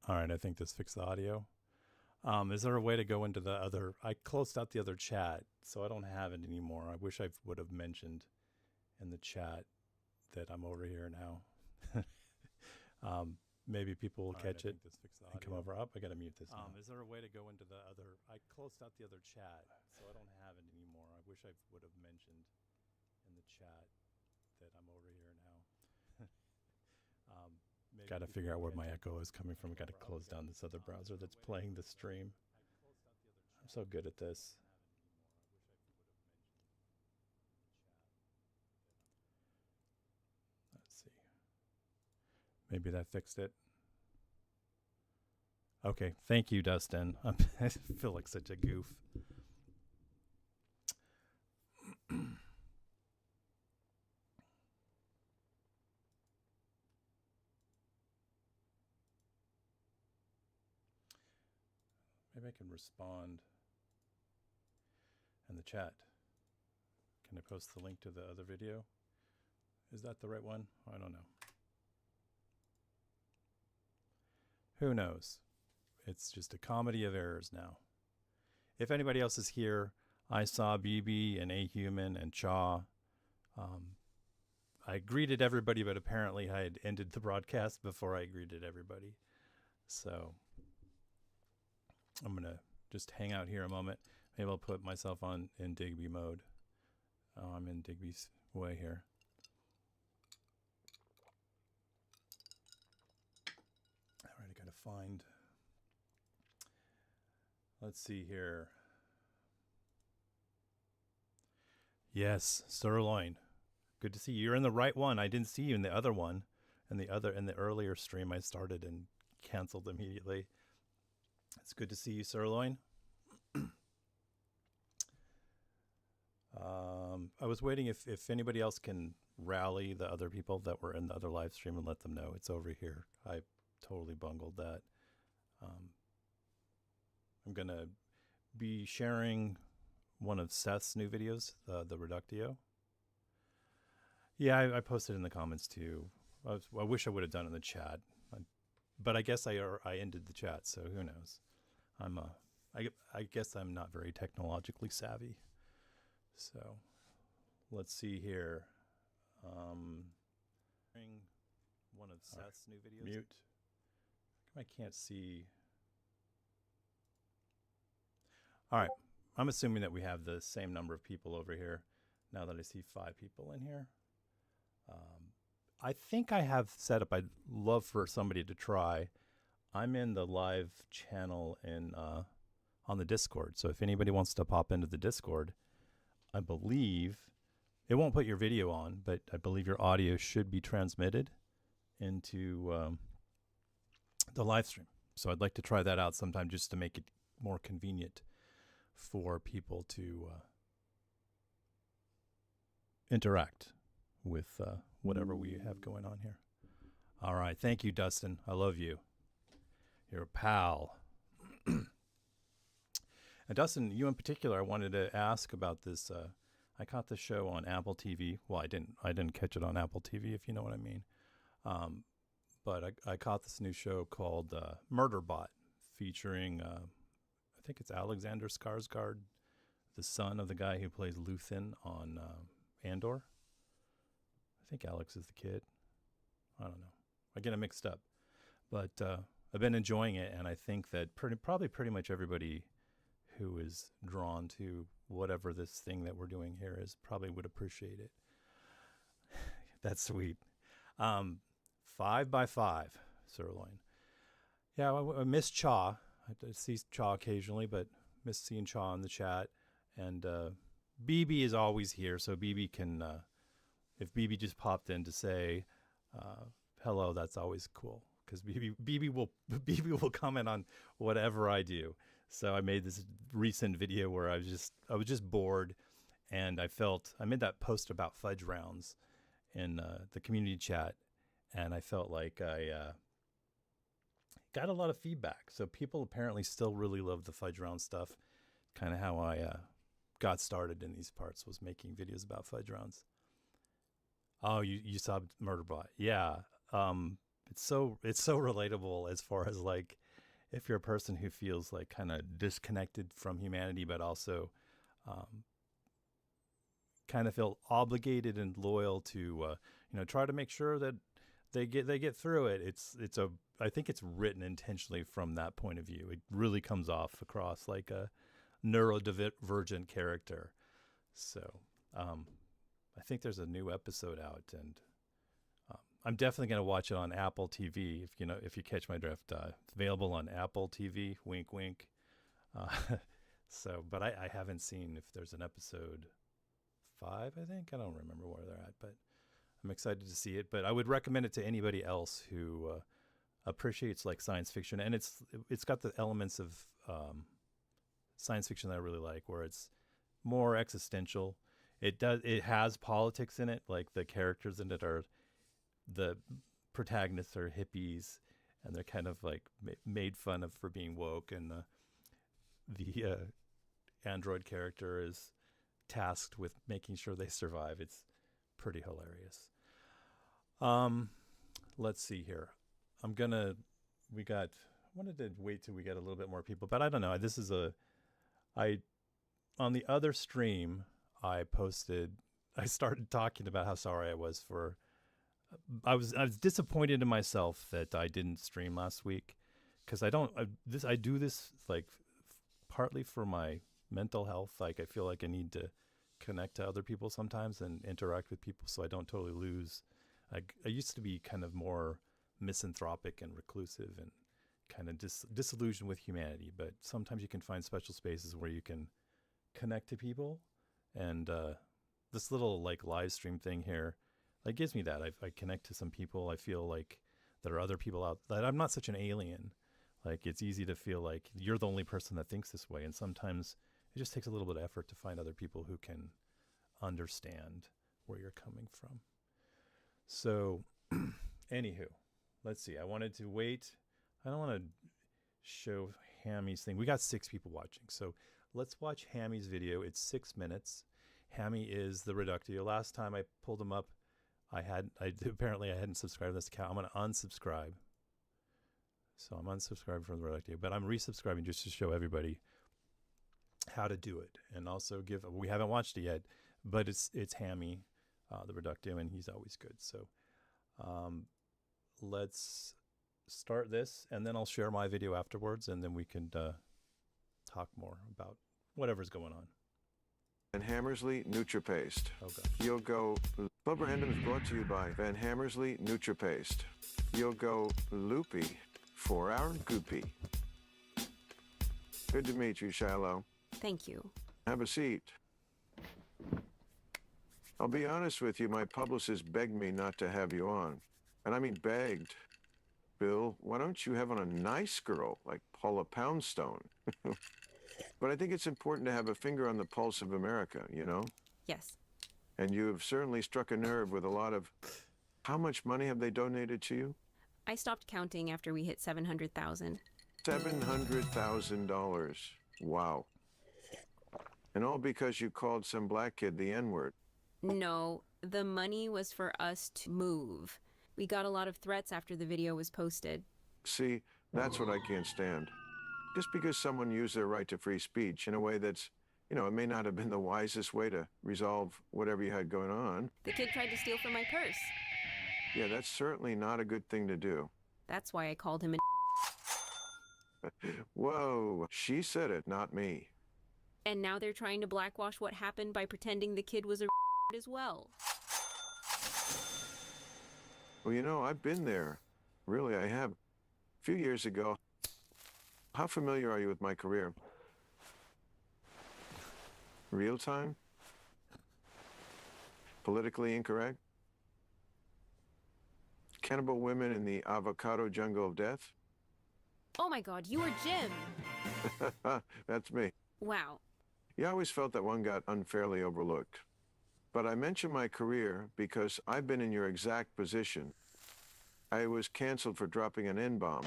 All right, I think this fixed the audio. Is there a way to go into the other? I closed out the other chat, so I don't have it anymore. I wish I would have mentioned in the chat that I'm over here now. Maybe people will catch it and come over. Up, I gotta mute this now. Is there a way to go into the other? I closed out the other chat, so I don't have it anymore. I wish I would have mentioned in the chat that I'm over here now. Got to figure out where my echo is coming from. Got to close down this other browser that's playing the stream. I'm so good at this. Let's see. Maybe that fixed it. Okay, thank you, Dustin. I feel like such a goof. Maybe I can respond in the chat. Can I post the link to the other video? Is that the right one? I don't know. Who knows? It's just a comedy of errors now. If anybody else is here, I saw BB and A Human and Chaw. I greeted everybody, but apparently I had ended the broadcast before I greeted everybody. So I'm going to just hang out here a moment. Maybe I'll put myself on in Digby mode. Oh, I'm in Digby's way here. All right, I got to find. Let's see here. Yes, sirloin. Good to see you. You're in the right one. I didn't see you in the other one. In the earlier stream I started and canceled immediately. It's good to see you, sirloin. I was waiting if anybody else can rally the other people that were in the other live stream and let them know it's over here. I totally bungled that. I'm going to be sharing one of Seth's new videos, the Reductio. Yeah, I posted in the comments too. I wish I would have done it in the chat, but I guess I ended the chat, so who knows? I guess I'm not very technologically savvy. So let's see here. One of Seth's new videos. Mute. I can't see. All right. I'm assuming that we have the same number of people over here now that I see 5 people in here. I think I have set up, I'd love for somebody to try. I'm in the live channel on the Discord. So if anybody wants to pop into the Discord, I believe it won't put your video on, but I believe your audio should be transmitted into the live stream. So I'd like to try that out sometime just to make it more convenient for people to interact with whatever we have going on here. All right. Thank you, Dustin. I love you. You're a pal. And Dustin, you in particular, I wanted to ask about this. I caught the show on Apple TV. Well, I didn't catch it on Apple TV, if you know what I mean. But I caught this new show called Murderbot, featuring, I think it's Alexander Skarsgård, the son of the guy who plays Luthen on Andor. I think Alex is the kid. I don't know. I get it mixed up. But I've been enjoying it, and I think that probably pretty much everybody who is drawn to whatever this thing that we're doing here is probably would appreciate it. That's sweet. 5 by 5 sirloin. Yeah, I miss Chaw. I see Chaw occasionally, but miss seeing Chaw in the chat. And BB is always here, so BB can, if BB just popped in to say hello, that's always cool. Because BB will comment on whatever I do. So I made this recent video where I was just bored, and I made that post about fudge rounds in the community chat, and I felt like I got a lot of feedback. So people apparently still really love the fudge round stuff. Kind of how I got started in these parts, was making videos about fudge rounds. Oh, you saw Murderbot. Yeah. it's so relatable as far as like if you're a person who feels like kind of disconnected from humanity, but also um, kind of feel obligated and loyal to try to make sure that they get through it. It's I think it's written intentionally from that point of view. It really comes off across like a neurodivergent character. So I think there's a new episode out, and I'm definitely going to watch it on Apple TV. If you catch my drift, it's available on Apple TV. Wink, wink. Uh, but I haven't seen if there's an episode 5. I think I don't remember where they're at, but I'm excited to see it. But I would recommend it to anybody else who appreciates like science fiction, and it's got the elements of science fiction that I really like, where it's more existential. It has politics in it, like the characters in it are the protagonists are hippies, and they're kind of like made fun of for being woke, and the android character is tasked with making sure they survive. It's pretty hilarious. Let's see here. I wanted to wait till we get a little bit more people, but I don't know. On the other stream, I started talking about how sorry I was I was disappointed in myself that I didn't stream last week, because I do this like partly for my mental health. Like I feel like I need to connect to other people sometimes and interact with people, so I don't totally lose. I used to be kind of more misanthropic and reclusive and kind of disillusioned with humanity, but sometimes you can find special spaces where you can connect to people, and this little like live stream thing here like gives me that. I connect to some people. I feel like there are other people out, that I'm not such an alien. Like it's easy to feel like you're the only person that thinks this way, and sometimes it just takes a little bit of effort to find other people who can understand where you're coming from. So anywho, let's see. I wanted to wait. I don't want to show Hammy's thing. We got 6 people watching, so let's watch Hammy's video. It's 6 minutes. Hammy is the Reductio. Last time I pulled him up, apparently I hadn't subscribed to this account. I'm going to unsubscribe. So I'm unsubscribed from the Reductio, but I'm resubscribing just to show everybody how to do it, and also we haven't watched it yet, but it's Hammy, the Reductio, and he's always good. So let's start this, and then I'll share my video afterwards, and then we can talk more about whatever's going on. Van Hammersley NutriPaste. Oh gosh. Yogo. Club Random is brought to you by Van Hammersley NutriPaste. Yogo Loopy. 4-hour goopy. Good to meet you, Shiloh. Thank you. Have a seat. I'll be honest with you, my publicist begged me not to have you on. And I mean begged. Bill, why don't you have on a nice girl like Paula Poundstone? But I think it's important to have a finger on the pulse of America, you know? Yes. And you have certainly struck a nerve with a lot of... How much money have they donated to you? I stopped counting after we hit 700,000. $700,000. Wow. And all because you called some black kid the N-word. No, the money was for us to move. We got a lot of threats after the video was posted. See, that's what I can't stand. Just because someone used their right to free speech in a way that's, it may not have been the wisest way to resolve whatever you had going on. The kid tried to steal from my purse. Yeah, that's certainly not a good thing to do. That's why I called him a Whoa, she said it, not me. And now they're trying to blackwash what happened by pretending the kid was a as well. Well, I've been there. Really, I have. A few years ago. How familiar are you with my career? Real time? Politically incorrect? Cannibal women in the avocado jungle of death? Oh my God, you were Jim. That's me. Wow. You always felt that one got unfairly overlooked. But I mention my career because I've been in your exact position. I was canceled for dropping an N-bomb.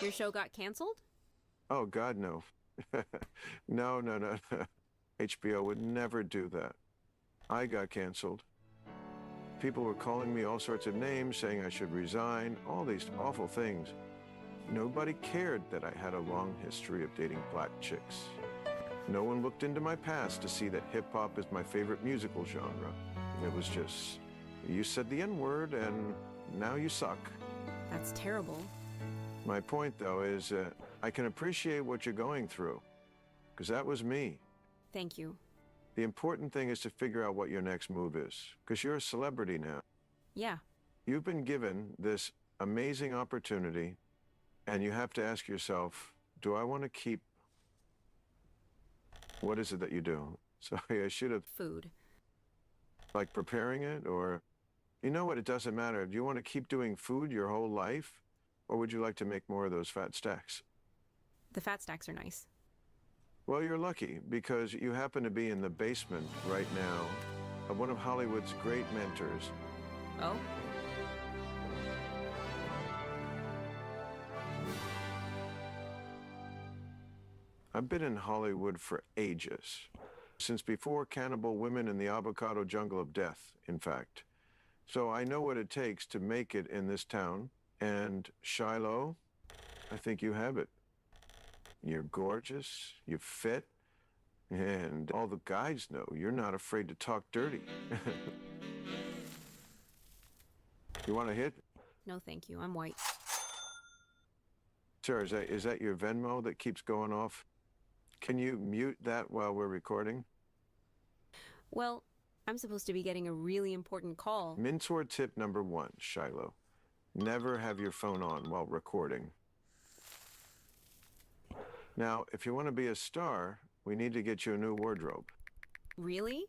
Your show got canceled? Oh, God, no. No. HBO would never do that. I got canceled. People were calling me all sorts of names, saying I should resign, all these awful things. Nobody cared that I had a long history of dating black chicks. No one looked into my past to see that hip-hop is my favorite musical genre. It was just, you said the N-word and now you suck. That's terrible. My point, though, is I can appreciate what you're going through, because that was me. Thank you. The important thing is to figure out what your next move is, because you're a celebrity now. Yeah. You've been given this amazing opportunity, and you have to ask yourself, do I want to keep... What is it that you do? Sorry, I should have... Food. Like preparing it, or... You know what, it doesn't matter. Do you want to keep doing food your whole life? Or would you like to make more of those fat stacks? The fat stacks are nice. Well, you're lucky, because you happen to be in the basement right now of one of Hollywood's great mentors. Oh? I've been in Hollywood for ages. Since before Cannibal Women in the Avocado Jungle of Death, in fact. So I know what it takes to make it in this town. And Shiloh, I think you have it. You're gorgeous, you fit, and all the guys know you're not afraid to talk dirty. You want a hit? No, thank you. I'm white. Sir, is that your Venmo that keeps going off? Can you mute that while we're recording? Well, I'm supposed to be getting a really important call. Mentor tip number 1, Shiloh. Never have your phone on while recording. Now, if you want to be a star, we need to get you a new wardrobe. Really?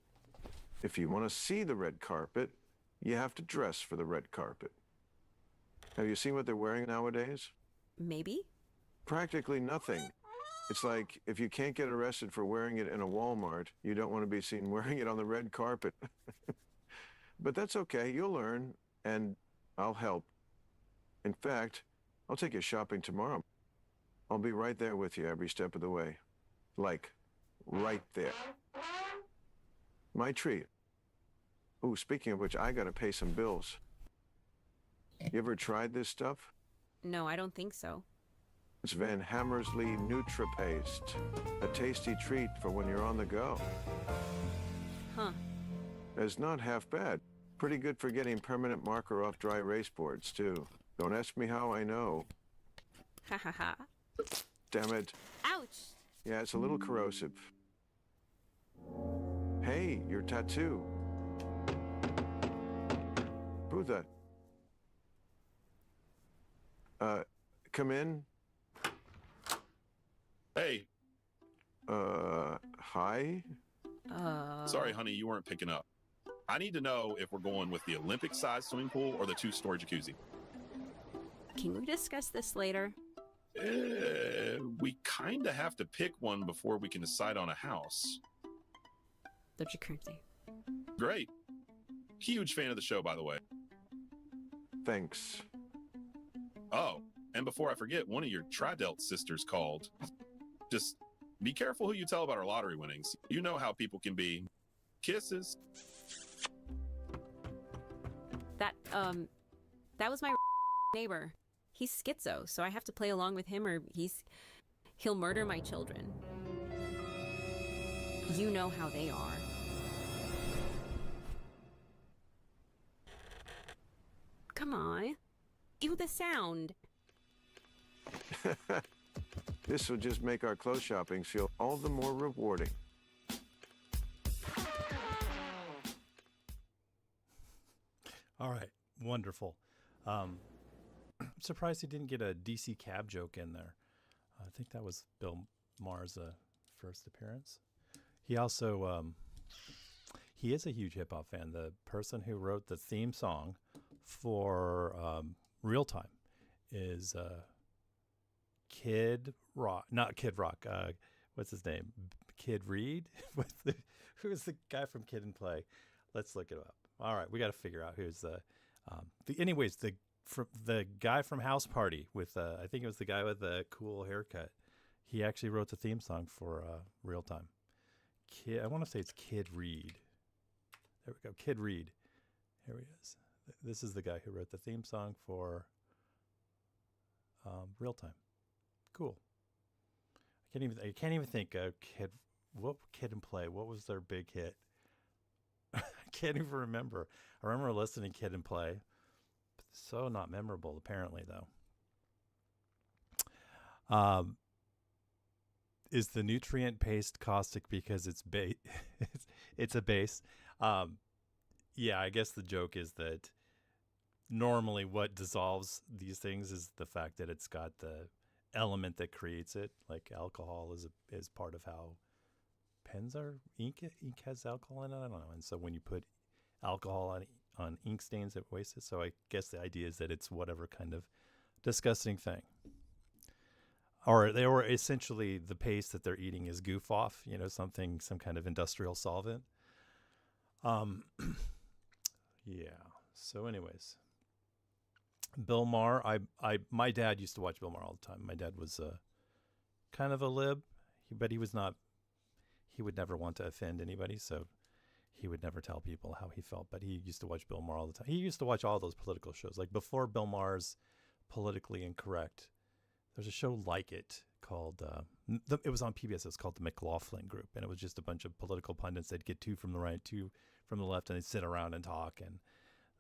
If you want to see the red carpet, you have to dress for the red carpet. Have you seen what they're wearing nowadays? Maybe? Practically nothing. It's like if you can't get arrested for wearing it in a Walmart, you don't want to be seen wearing it on the red carpet. But that's okay. You'll learn, and I'll help. In fact, I'll take you shopping tomorrow. I'll be right there with you every step of the way. Like, right there. My treat. Ooh, speaking of which, I gotta pay some bills. You ever tried this stuff? No, I don't think so. It's Van Hammersley NutriPaste. A tasty treat for when you're on the go. Huh. It's not half bad. Pretty good for getting permanent marker off dry erase boards, too. Don't ask me how I know. Ha ha ha. Damn it. Ouch! Yeah, it's a little corrosive. Hey, your tattoo. Who's that? Come in. Hey. Hi? Sorry, honey, you weren't picking up. I need to know if we're going with the Olympic-sized swimming pool or the 2-story jacuzzi. Can we discuss this later? We kind of have to pick one before we can decide on a house. The jacuzzi. Great. Huge fan of the show, by the way. Thanks. Oh, and before I forget, one of your Tridelt sisters called. Just be careful who you tell about our lottery winnings. You know how people can be. Kisses. That was my neighbor. He's schizo, so I have to play along with him or he'll murder my children. You know how they are. Come on. Do the sound. This will just make our clothes shopping feel all the more rewarding. All right, wonderful. I'm surprised he didn't get a DC cab joke in there. I think that was Bill Maher's first appearance. He also, he is a huge hip hop fan. The person who wrote the theme song for Real Time is Kid Rock, not Kid Rock. What's his name? Kid Reed? Who's the guy from Kid and Play? Let's look it up. All right, we got to figure out who's the guy from House Party with I think it was the guy with the cool haircut. He actually wrote the theme song for Real Time. I want to say it's Kid Reed. There we go, Kid Reed. Here he is. This is the guy who wrote the theme song for Real Time. Cool. I can't even think. Kid and Play? What was their big hit? I can't even remember. I remember listening to Kid and Play. So not memorable, apparently, though. Is the nutrient paste caustic because it's it's a base? Yeah, I guess the joke is that normally what dissolves these things is the fact that it's got the element that creates it. Like alcohol is part of how pens are. Ink has alcohol in it. I don't know. And so when you put alcohol on ink stains, it wastes it. So I guess the idea is that it's whatever kind of disgusting thing. Or essentially the paste that they're eating is goof off, some kind of industrial solvent. Yeah. So anyways, Bill Maher, my dad used to watch Bill Maher all the time. My dad was kind of a lib, but he would never want to offend anybody, so he would never tell people how he felt, but he used to watch Bill Maher all the time. He used to watch all those political shows. Like before Bill Maher's Politically Incorrect, there's a show like it called, it was on PBS, it was called The McLaughlin Group, and it was just a bunch of political pundits. They'd get two from the right, two from the left, and they'd sit around and talk, and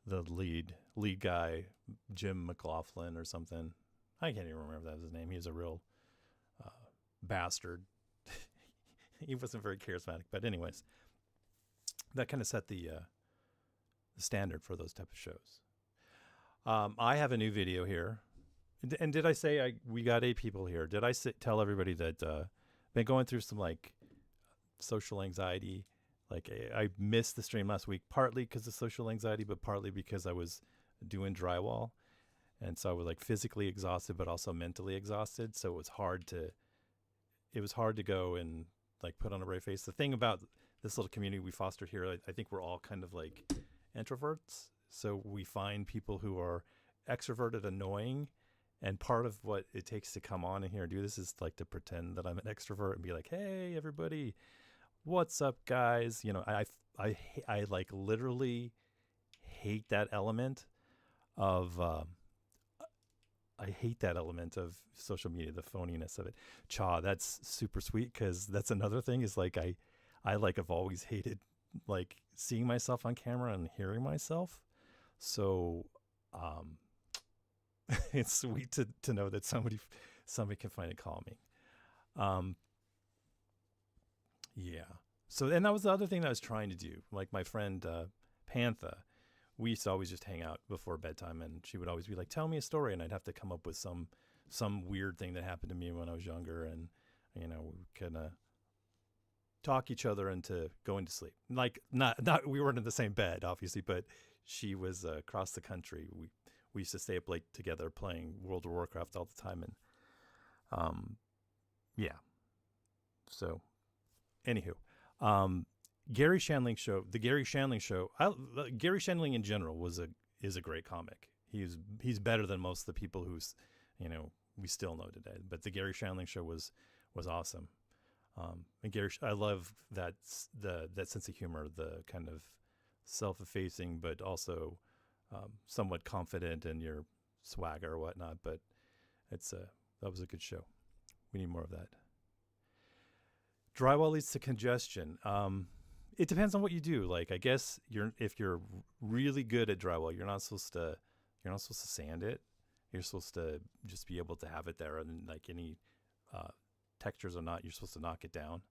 the lead guy, Jim McLaughlin or something, I can't even remember if that was his name. He was a real bastard. He wasn't very charismatic, but anyways, that kind of set the standard for those type of shows. I have a new video here. And did I say we got 8 people here? Did I tell everybody that been going through some like social anxiety? Like I missed the stream last week, partly because of social anxiety, but partly because I was doing drywall, and so I was like physically exhausted, but also mentally exhausted. So it was hard to go and like put on a brave face. The thing about this little community we fostered here, I think we're all kind of like introverts. So we find people who are extroverted annoying. And part of what it takes to come on in here and do this is like to pretend that I'm an extrovert and be like, hey, everybody, what's up, guys? I like literally hate that element of, social media, the phoniness of it. Cha, that's super sweet, because that's another thing is like, I like have always hated like seeing myself on camera and hearing myself. So, it's sweet to know that somebody can find it calming. Yeah. So, and that was the other thing that I was trying to do. Like my friend Pantha, we used to always just hang out before bedtime, and she would always be like, tell me a story, and I'd have to come up with some weird thing that happened to me when I was younger, and we could talk each other into going to sleep. Like not we weren't in the same bed, obviously, but she was across the country. We used to stay up late together playing World of Warcraft all the time. And, yeah. So, anywho, Gary Shandling show, the Gary Shandling show, Gary Shandling in general is a great comic. He's better than most of the people who's, we still know today. But the Gary Shandling show was awesome. And Gary, I love that sense of humor, the kind of self-effacing, but also somewhat confident in your swagger or whatnot, but that was a good show. We need more of that. Drywall leads to congestion. It depends on what you do. Like I guess if you're really good at drywall, you're not supposed to sand it. You're supposed to just be able to have it there, and like any textures or not, you're supposed to knock it down.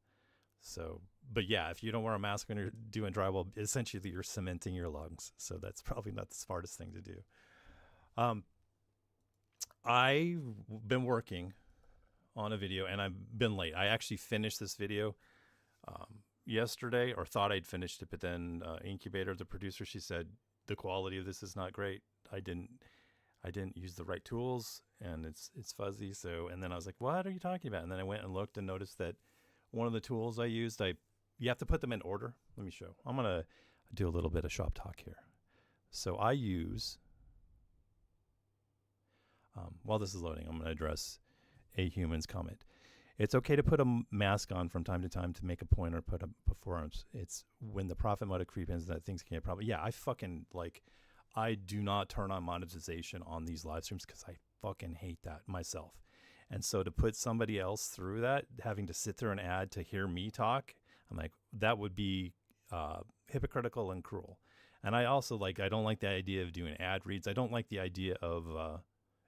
So, but yeah, if you don't wear a mask when you're doing drywall, essentially you're cementing your lungs. So that's probably not the smartest thing to do. I've been working on a video, and I've been late. I actually finished this video yesterday, or thought I'd finished it, but then Incubator, the producer, she said the quality of this is not great. I didn't use the right tools, and it's fuzzy. So, and then I was like, what are you talking about? And then I went and looked and noticed that one of the tools I used, you have to put them in order. Let me show. I'm going to do a little bit of shop talk here. So I use, while this is loading, I'm going to address a human's comment. It's okay to put a mask on from time to time to make a point or put up forearms. It's when the profit motive creep in that things can get a problem. Yeah, I do not turn on monetization on these live streams because I fucking hate that myself. And so to put somebody else through that, having to sit through an ad to hear me talk, I'm like, that would be hypocritical and cruel. And I also I don't like the idea of doing ad reads. I don't like the idea of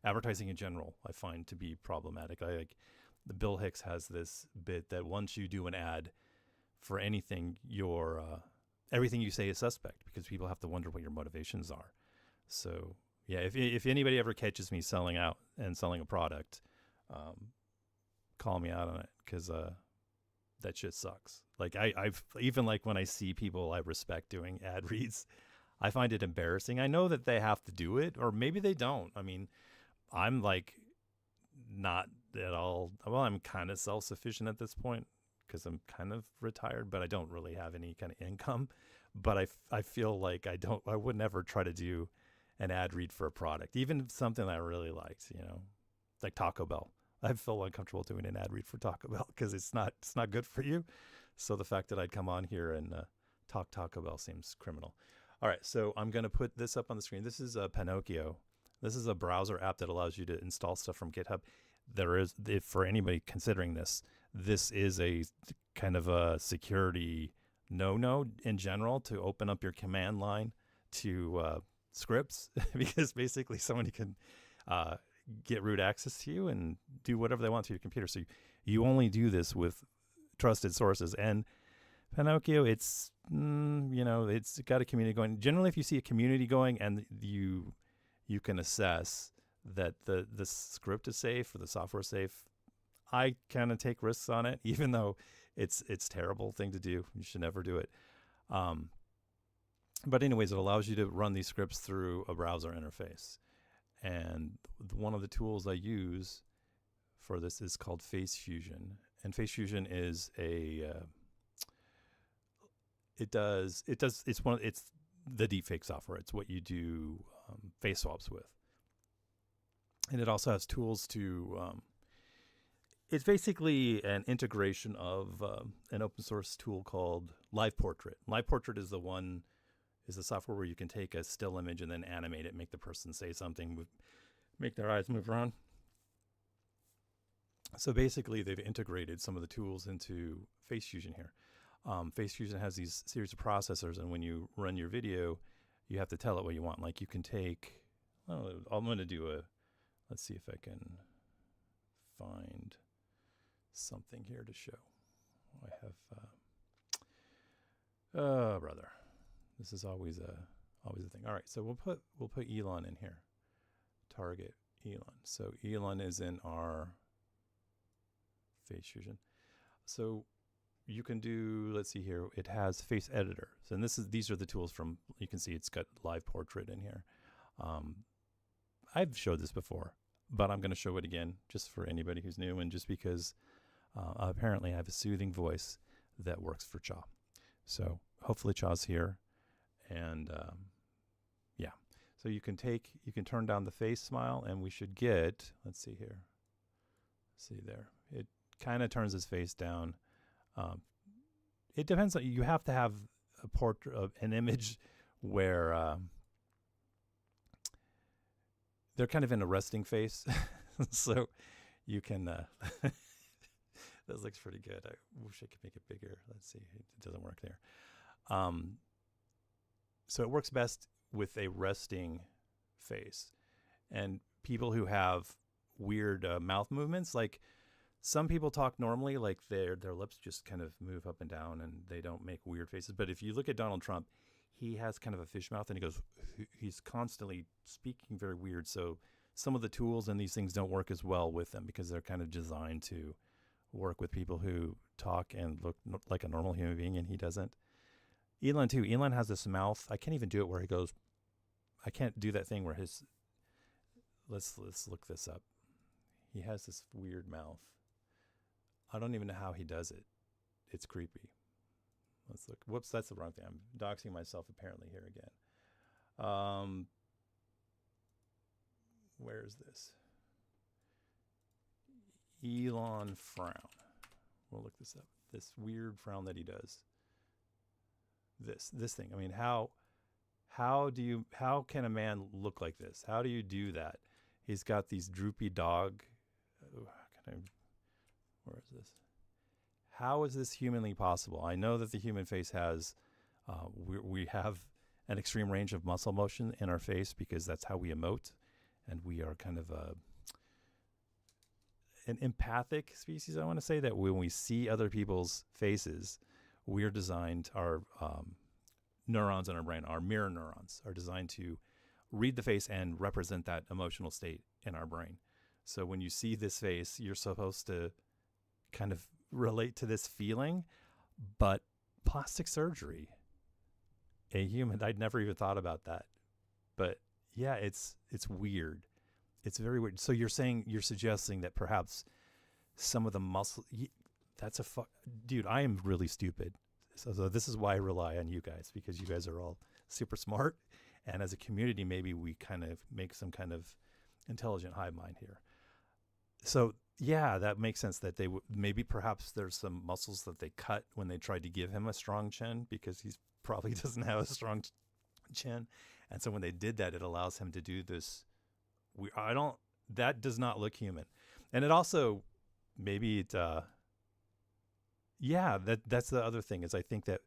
advertising in general. I find to be problematic. The Bill Hicks has this bit that once you do an ad for anything, your everything you say is suspect because people have to wonder what your motivations are. So yeah, if anybody ever catches me selling out and selling a product, call me out on it because that shit sucks. I've even when I see people I respect doing ad reads, I find it embarrassing. I know that they have to do it, or maybe they don't. I mean, I'm not at all. Well, I'm kind of self-sufficient at this point because I'm kind of retired, but I don't really have any kind of income. But I feel like I would never try to do an ad read for a product, even something I really liked, like Taco Bell. I feel uncomfortable doing an ad read for Taco Bell because it's not good for you. So the fact that I'd come on here and talk Taco Bell seems criminal. All right, so I'm going to put this up on the screen. This is Pinocchio. This is a browser app that allows you to install stuff from GitHub. For anybody considering this is a kind of a security no in general to open up your command line to scripts because basically somebody can get root access to you and do whatever they want to your computer. So you only do this with trusted sources. And Pinocchio, it's got a community going. Generally, if you see a community going and you can assess that the script is safe or the software is safe, I kind of take risks on it, even though it's a terrible thing to do. You should never do it. But anyways, it allows you to run these scripts through a browser interface. And one of the tools I use for this is called Face Fusion. And Face Fusion is it's the deepfake software. It's what you do face swaps with. And it also has tools to it's basically an integration of an open source tool called Live Portrait. Live Portrait is the software where you can take a still image and then animate it, make the person say something, make their eyes move around. So basically, they've integrated some of the tools into Face Fusion here. Face Fusion has these series of processors, and when you run your video, you have to tell it what you want. Like you can take, I'm going to do let's see if I can find something here to show. I have, brother. This is always a thing. All right, so we'll put Elon in here. Target Elon. So Elon is in our Face Fusion. So you can do, let's see here, it has Face Editor. So and these are the tools from, you can see it's got Live Portrait in here. I've showed this before, but I'm going to show it again just for anybody who's new and just because apparently I have a soothing voice that works for Cha. So hopefully Cha's here. And yeah, so you can turn down the face smile and we should get, let's see here. See there. It kind of turns his face down. It depends on, you have to have a portrait of an image where they're kind of in a resting face. So you can, that looks pretty good. I wish I could make it bigger. Let's see. It doesn't work there. So it works best with a resting face. And people who have weird mouth movements, like some people talk normally, like their lips just kind of move up and down and they don't make weird faces. But if you look at Donald Trump, he has kind of a fish mouth and he's constantly speaking very weird. So some of the tools and these things don't work as well with them because they're kind of designed to work with people who talk and look like a normal human being, and he doesn't. Elon too. Elon has this mouth. I can't even do it where he goes. I can't do that thing where his. Let's look this up. He has this weird mouth. I don't even know how he does it. It's creepy. Let's look. Whoops, that's the wrong thing. I'm doxing myself apparently here again. Where is this? Elon frown. We'll look this up. This weird frown that he does. This thing. I mean, how How can a man look like this? How do you do that? He's got these droopy dog. Where is this? How is this humanly possible? I know that the human face has, we have an extreme range of muscle motion in our face because that's how we emote. And we are kind of an empathic species, I want to say, that when we see other people's faces, we're designed, our neurons in our brain, our mirror neurons, are designed to read the face and represent that emotional state in our brain. So when you see this face, you're supposed to kind of relate to this feeling. But plastic surgery, a human, I'd never even thought about that. But yeah, it's weird. It's very weird. So you're suggesting that perhaps some of the muscle, dude, I am really stupid. So this is why I rely on you guys, because you guys are all super smart. And as a community, maybe we kind of make some kind of intelligent hive mind here. So yeah, that makes sense that they maybe perhaps there's some muscles that they cut when they tried to give him a strong chin, because he's probably doesn't have a strong chin. And so when they did that, it allows him to do this. That does not look human. And it also, maybe it, that's the other thing, is I think that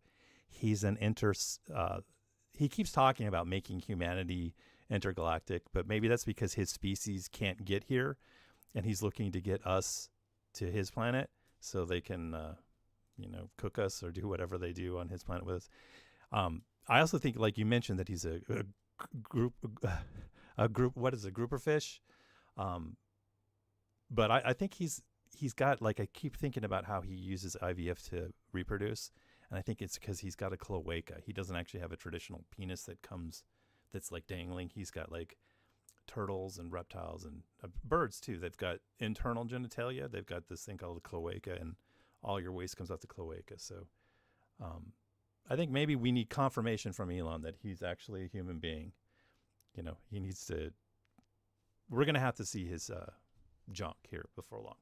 he's he keeps talking about making humanity intergalactic, but maybe that's because his species can't get here and he's looking to get us to his planet so they can, cook us or do whatever they do on his planet with us. I also think, like you mentioned, that he's a grouper fish. But I think he's got, like, I keep thinking about how he uses IVF to reproduce. And I think it's because he's got a cloaca. He doesn't actually have a traditional penis that's like dangling. He's got like turtles and reptiles and birds too. They've got internal genitalia. They've got this thing called a cloaca, and all your waste comes out the cloaca. So I think maybe we need confirmation from Elon that he's actually a human being. He needs to, we're going to have to see his junk here before long,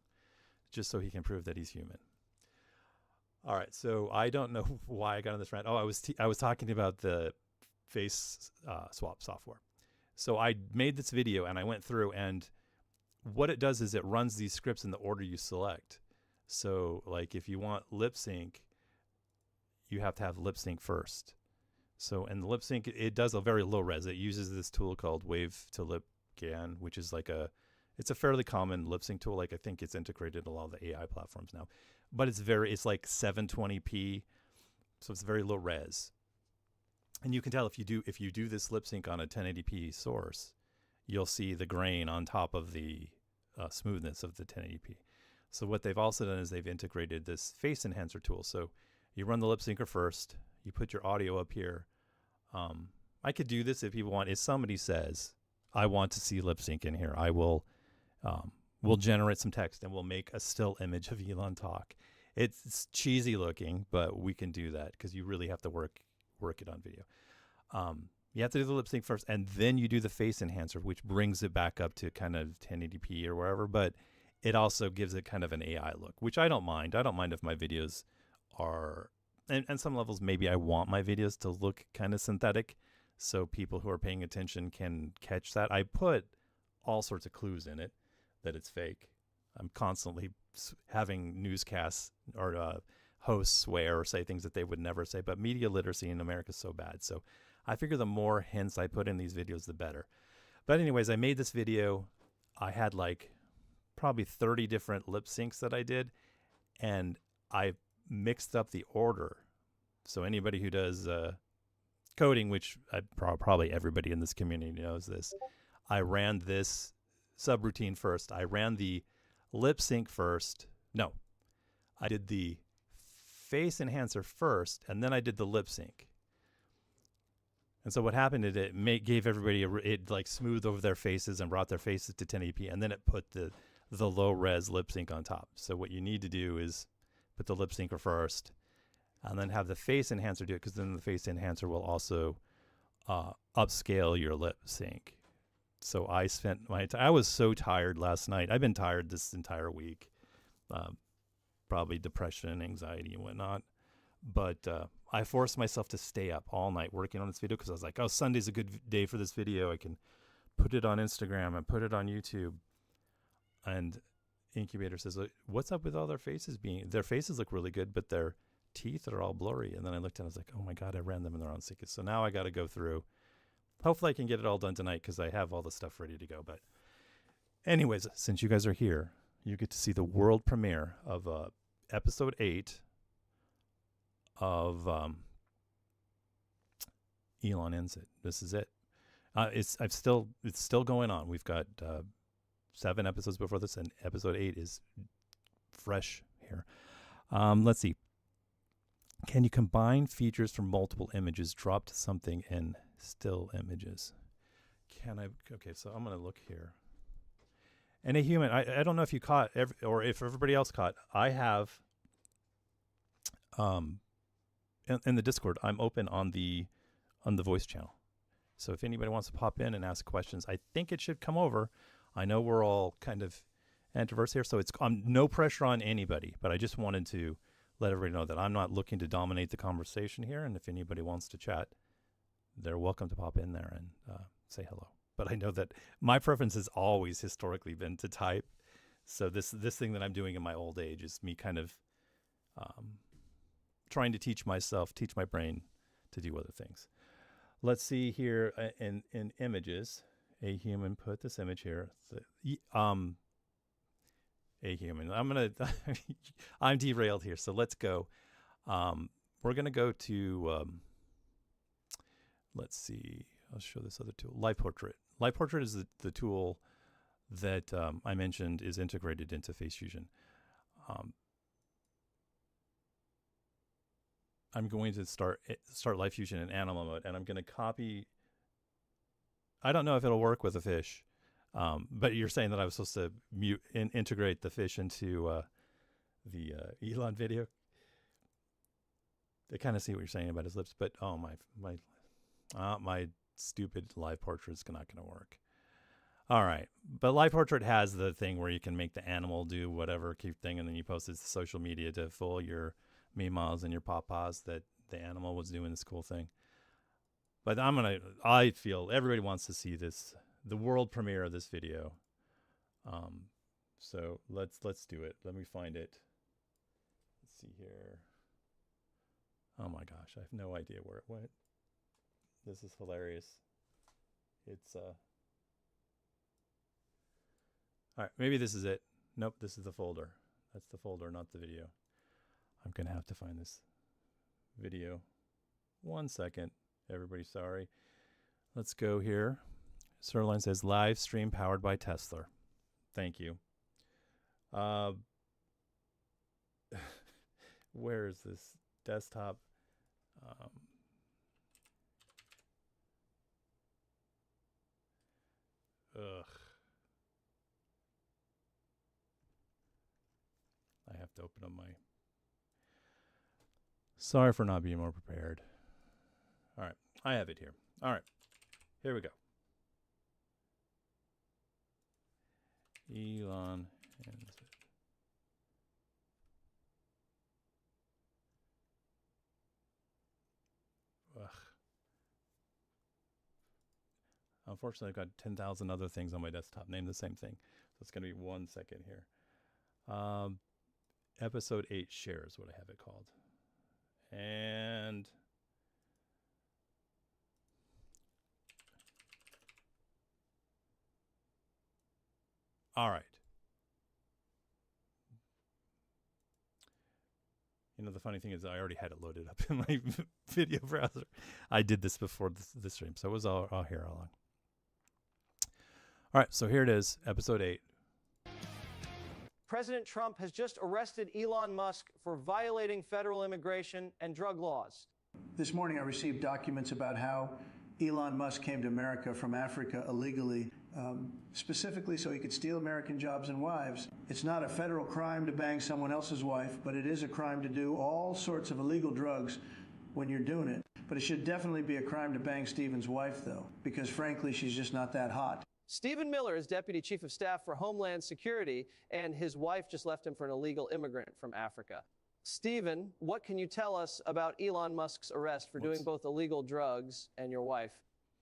just so he can prove that he's human. All right, so I don't know why I got on this rant. Oh, I was talking about the face swap software. So I made this video and I went through, and what it does is it runs these scripts in the order you select. So like if you want lip sync, you have to have lip sync first. So in the lip sync, it does a very low res. It uses this tool called Wave to Lip GAN, which is it's a fairly common lip sync tool. Like I think it's integrated in a lot of the AI platforms now. But it's like 720p, so it's very low res. And you can tell if you do this lip sync on a 1080p source, you'll see the grain on top of the smoothness of the 1080p. So what they've also done is they've integrated this face enhancer tool. So you run the lip syncer first, you put your audio up here. I could do this if people want. If somebody says, I want to see lip sync in here, I will we'll generate some text and we'll make a still image of Elon talk. It's cheesy looking, but we can do that because you really have to work it on video. You have to do the lip sync first, and then you do the face enhancer, which brings it back up to kind of 1080p or wherever, but it also gives it kind of an AI look, which I don't mind. I don't mind if my videos are, and some levels, maybe I want my videos to look kind of synthetic so people who are paying attention can catch that. I put all sorts of clues in it that it's fake. I'm constantly having newscasts or hosts swear or say things that they would never say, but media literacy in America is so bad. So I figure the more hints I put in these videos, the better. But anyways, I made this video. I had like probably 30 different lip syncs that I did, and I mixed up the order. So anybody who does coding, which probably everybody in this community knows this, I ran this subroutine first. I ran the lip sync first. No, I did the face enhancer first, and then I did the lip sync. And so what happened is it gave everybody it like smoothed over their faces and brought their faces to 1080p, and then it put the low res lip sync on top. So what you need to do is put the lip syncer first, and then have the face enhancer do it, because then the face enhancer will also upscale your lip sync. So I spent I was so tired last night. I've been tired this entire week, probably depression, anxiety, and whatnot. But I forced myself to stay up all night working on this video because I was like, oh, Sunday's a good day for this video. I can put it on Instagram and put it on YouTube. And Incubator says, what's up with all their faces look really good, but their teeth are all blurry. And then I looked and I was like, oh my God, I ran them in the wrong sequence. So now I got to go through. Hopefully I can get it all done tonight because I have all the stuff ready to go. But anyways, since you guys are here, you get to see the world premiere of episode 8 of Elon Ends It. This is it. It's still going on. We've got 7 episodes before this, and episode 8 is fresh here. Let's see. Can you combine features from multiple images, drop to something in still images? Can I? Okay, so I'm going to look here. And a human, I don't know if you caught, or if everybody else caught, I have, in the Discord, I'm open on the voice channel. So if anybody wants to pop in and ask questions, I think it should come over. I know we're all kind of introverts here, so it's no pressure on anybody, but I just wanted to let everybody know that I'm not looking to dominate the conversation here, and if anybody wants to chat, they're welcome to pop in there and say hello. But I know that my preference has always historically been to type, so this thing that I'm doing in my old age is me kind of trying to teach my brain to do other things. Let's see here in images. A human put this image here. A human. I'm derailed here, so let's go. We're gonna go to. Let's see. I'll show this other tool. Live Portrait. Live Portrait is the tool that I mentioned is integrated into Face Fusion. I'm going to start Live Fusion in animal mode, and I'm going to copy. I don't know if it'll work with a fish, but you're saying that I was supposed to integrate the fish into the Elon video. I kind of see what you're saying about his lips, but oh my stupid Live Portrait is not going to work. All right, but Live Portrait has the thing where you can make the animal do whatever cute thing, and then you post it to social media to fool your memas and your papas that the animal was doing this cool thing. But I feel everybody wants to see this, the world premiere of this video. So let's do it. Let me find it. Let's see here. Oh my gosh, I have no idea where it went. This is hilarious. It's all right, maybe this is it. Nope, this is the folder. That's the folder, not the video. I'm going to have to find this video. 1 second. Everybody, sorry. Let's go here. Sirline says, live stream powered by Tesla. Thank you. Where is this desktop? I have to open up my... Sorry for not being more prepared. All right, I have it here. All right, here we go. Elon Ends It. Ugh. Unfortunately, I've got 10,000 other things on my desktop named the same thing. So it's going to be 1 second here. Episode 8 share is what I have it called. And all right. You know, the funny thing is I already had it loaded up in my video browser. I did this before the stream, so it was all here all along. All right, so here it is, episode 8. President Trump has just arrested Elon Musk for violating federal immigration and drug laws. This morning I received documents about how Elon Musk came to America from Africa illegally, specifically so he could steal American jobs and wives. It's not a federal crime to bang someone else's wife, but it is a crime to do all sorts of illegal drugs when you're doing it. But it should definitely be a crime to bang Stephen's wife, though, because frankly, she's just not that hot. Stephen Miller is Deputy Chief of Staff for Homeland Security, and his wife just left him for an illegal immigrant from Africa. Stephen, what can you tell us about Elon Musk's arrest for doing both illegal drugs and your wife?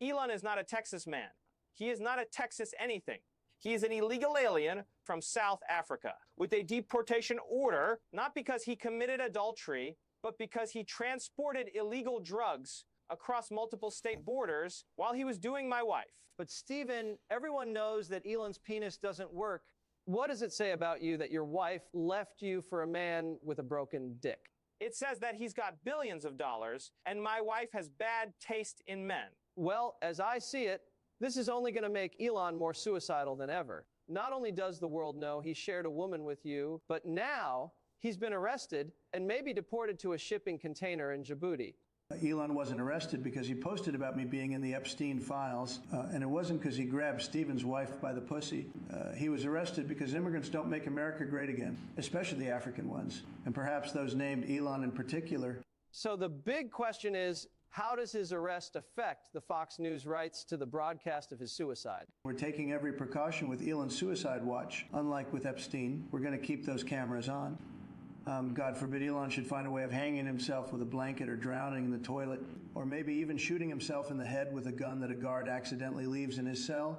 Elon is not a Texas man. He is not a Texas anything. He is an illegal alien from South Africa with a deportation order, not because he committed adultery, but because he transported illegal drugs across multiple state borders while he was doing my wife. But Stephen, everyone knows that Elon's penis doesn't work. What does it say about you that your wife left you for a man with a broken dick? It says that he's got billions of dollars and my wife has bad taste in men. Well, as I see it, this is only going to make Elon more suicidal than ever. Not only does the world know he shared a woman with you, but now he's been arrested and maybe deported to a shipping container in Djibouti. Elon wasn't arrested because he posted about me being in the Epstein files, and it wasn't because he grabbed Stephen's wife by the pussy. He was arrested because immigrants don't make America great again, especially the African ones, and perhaps those named Elon in particular. So the big question is, how does his arrest affect the Fox News rights to the broadcast of his suicide? We're taking every precaution with Elon's suicide watch. Unlike with Epstein, we're going to keep those cameras on. God forbid Elon should find a way of hanging himself with a blanket or drowning in the toilet, or maybe even shooting himself in the head with a gun that a guard accidentally leaves in his cell.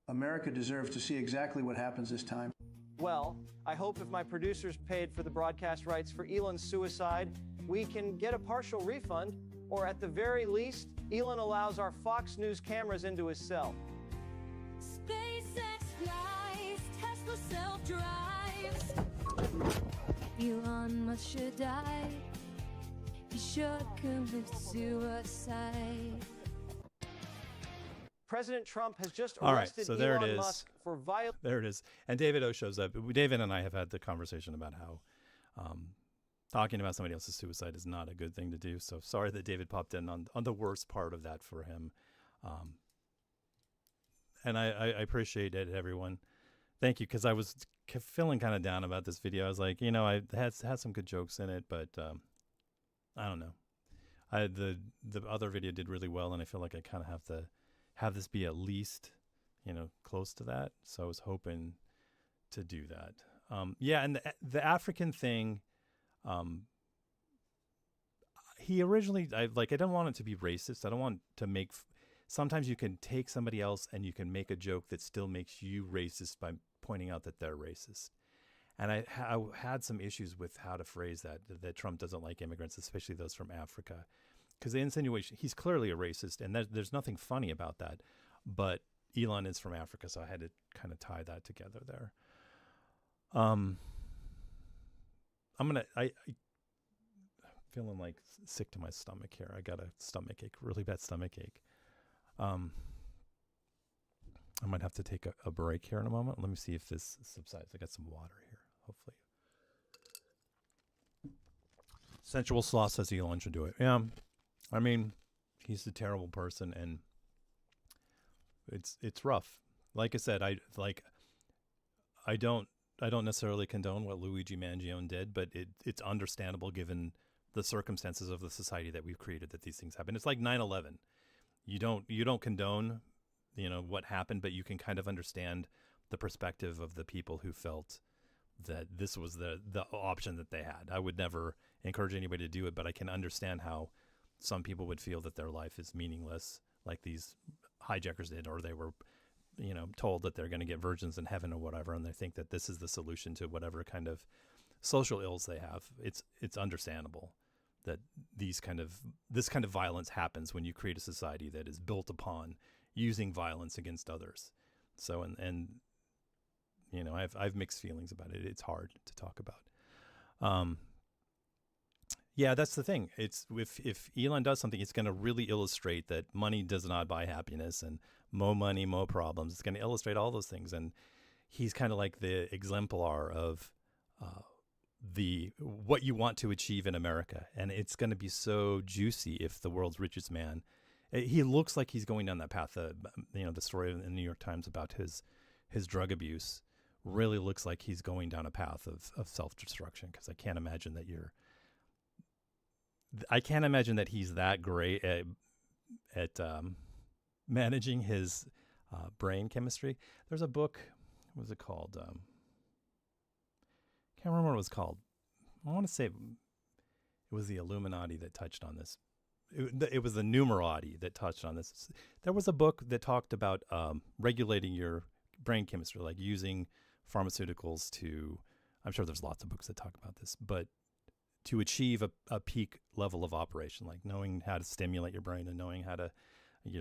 America deserves to see exactly what happens this time. Well, I hope if my producers paid for the broadcast rights for Elon's suicide, we can get a partial refund, or at the very least, Elon allows our Fox News cameras into his cell. SpaceX flies, Tesla self-drives. Elon Musk should die. He should commit suicide. President Trump has just All right, arrested so there it Elon is. Musk for violating. There it is. And David O shows up. David and I have had the conversation about how talking about somebody else's suicide is not a good thing to do. So sorry that David popped in on the worst part of that for him. And I appreciate it, everyone. Thank you, because I was feeling kind of down about this video. I was like, you know, I had some good jokes in it, but I don't know. The other video did really well, and I feel like I kind of have to have this be at least, you know, close to that. So I was hoping to do that. Yeah, and the African thing, he originally, I didn't want it to be racist. I don't want to make. Sometimes you can take somebody else and you can make a joke that still makes you racist by pointing out that they're racist. And I had some issues with how to phrase that Trump doesn't like immigrants, especially those from Africa. Because the insinuation, he's clearly a racist, and there's nothing funny about that. But Elon is from Africa, so I had to kind of tie that together there. I'm feeling like sick to my stomach here. I got a stomach ache, really bad stomach ache. I might have to take a break here in a moment. Let me see if this subsides. I got some water here, hopefully. Sensual Sloth says Elon should do it. Yeah, I mean, he's a terrible person, and it's rough. Like I said, I don't necessarily condone what Luigi Mangione did, but it's understandable given the circumstances of the society that we've created that these things happen. It's like 9/11. You don't condone, you know, what happened, but you can kind of understand the perspective of the people who felt that this was the option that they had. I would never encourage anybody to do it, but I can understand how some people would feel that their life is meaningless, like these hijackers did, or they were, you know, told that they're going to get virgins in heaven or whatever, and they think that this is the solution to whatever kind of social ills they have. It's understandable that this kind of violence happens when you create a society that is built upon using violence against others. So, and you know, I've mixed feelings about it. It's hard to talk about. Yeah, that's the thing. It's if Elon does something, it's going to really illustrate that money does not buy happiness, and more money, more problems. It's going to illustrate all those things. And he's kind of like the exemplar of what you want to achieve in America. And it's going to be so juicy if the world's richest man, he looks like he's going down that path. You know, the story in the New York Times about his drug abuse really looks like he's going down a path of self-destruction, because I can't imagine that he's that great at managing his brain chemistry. There's a book, what was it called? Can't remember what it was called. I want to say it was the Illuminati that touched on this. It was the Numerati that touched on this. There was a book that talked about regulating your brain chemistry, like using pharmaceuticals to, I'm sure there's lots of books that talk about this, but to achieve a peak level of operation, like knowing how to stimulate your brain and knowing how to,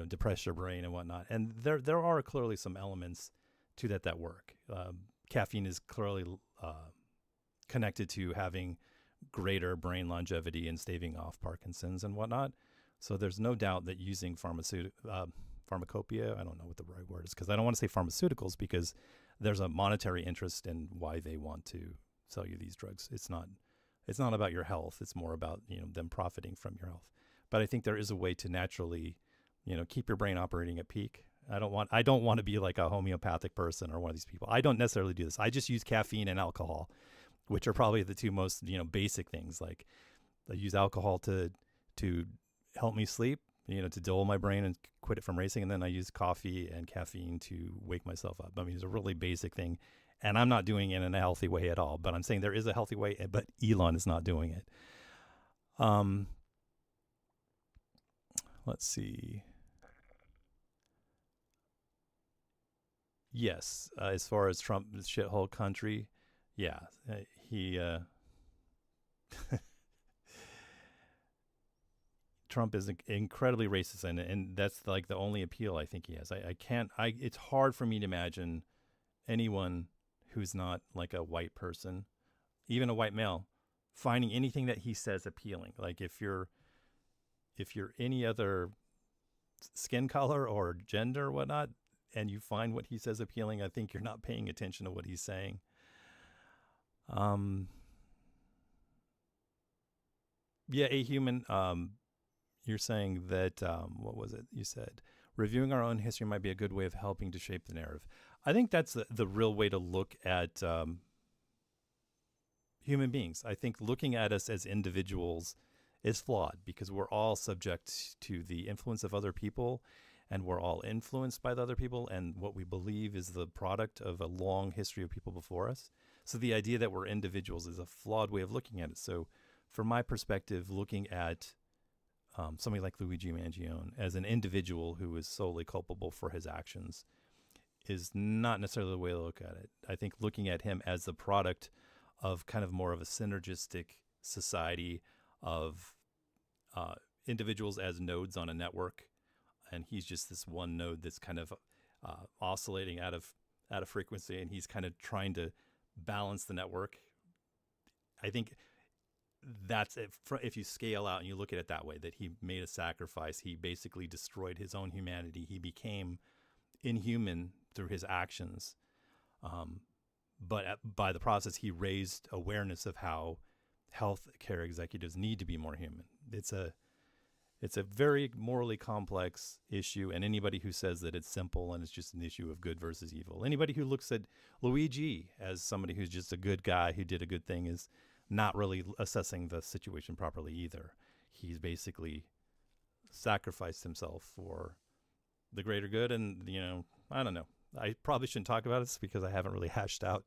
depress your brain and whatnot. And there are clearly some elements to that work. Caffeine is clearly connected to having greater brain longevity and staving off Parkinson's and whatnot. So there's no doubt that using pharmacopoeia, I don't know what the right word is, because I don't want to say pharmaceuticals, because there's a monetary interest in why they want to sell you these drugs. It's not about your health. It's more about, them profiting from your health. But I think there is a way to naturally, keep your brain operating at peak. I don't want to be like a homeopathic person or one of these people. I don't necessarily do this. I just use caffeine and alcohol, which are probably the two most, basic things. Like I use alcohol to help me sleep, to dull my brain and quit it from racing. And then I use coffee and caffeine to wake myself up. I mean, it's a really basic thing. And I'm not doing it in a healthy way at all. But I'm saying there is a healthy way, but Elon is not doing it. Let's see. Yes, as far as Trump's shithole country, yeah, he Trump is incredibly racist, and that's like the only appeal I think he has. It's hard for me to imagine anyone who's not like a white person, even a white male, finding anything that he says appealing. Like if you're any other skin color or gender or whatnot, and you find what he says appealing, I think you're not paying attention to what he's saying. Yeah, a human. You're saying that, what was it you said? Reviewing our own history might be a good way of helping to shape the narrative. I think that's the real way to look at human beings. I think looking at us as individuals is flawed, because we're all subject to the influence of other people, and we're all influenced by the other people, and what we believe is the product of a long history of people before us. So the idea that we're individuals is a flawed way of looking at it. So from my perspective, looking at somebody like Luigi Mangione as an individual who is solely culpable for his actions is not necessarily the way to look at it. I think looking at him as the product of kind of more of a synergistic society of individuals as nodes on a network, and he's just this one node that's kind of oscillating out of frequency, and he's kind of trying to balance the network. I think that's it. If you scale out and you look at it that way, that he made a sacrifice, he basically destroyed his own humanity. He became inhuman through his actions. But by the process, he raised awareness of how health care executives need to be more human. It's a very morally complex issue, and anybody who says that it's simple and it's just an issue of good versus evil, anybody who looks at Luigi as somebody who's just a good guy who did a good thing, is not really assessing the situation properly either. He's basically sacrificed himself for the greater good, and I don't know. I probably shouldn't talk about this because I haven't really hashed out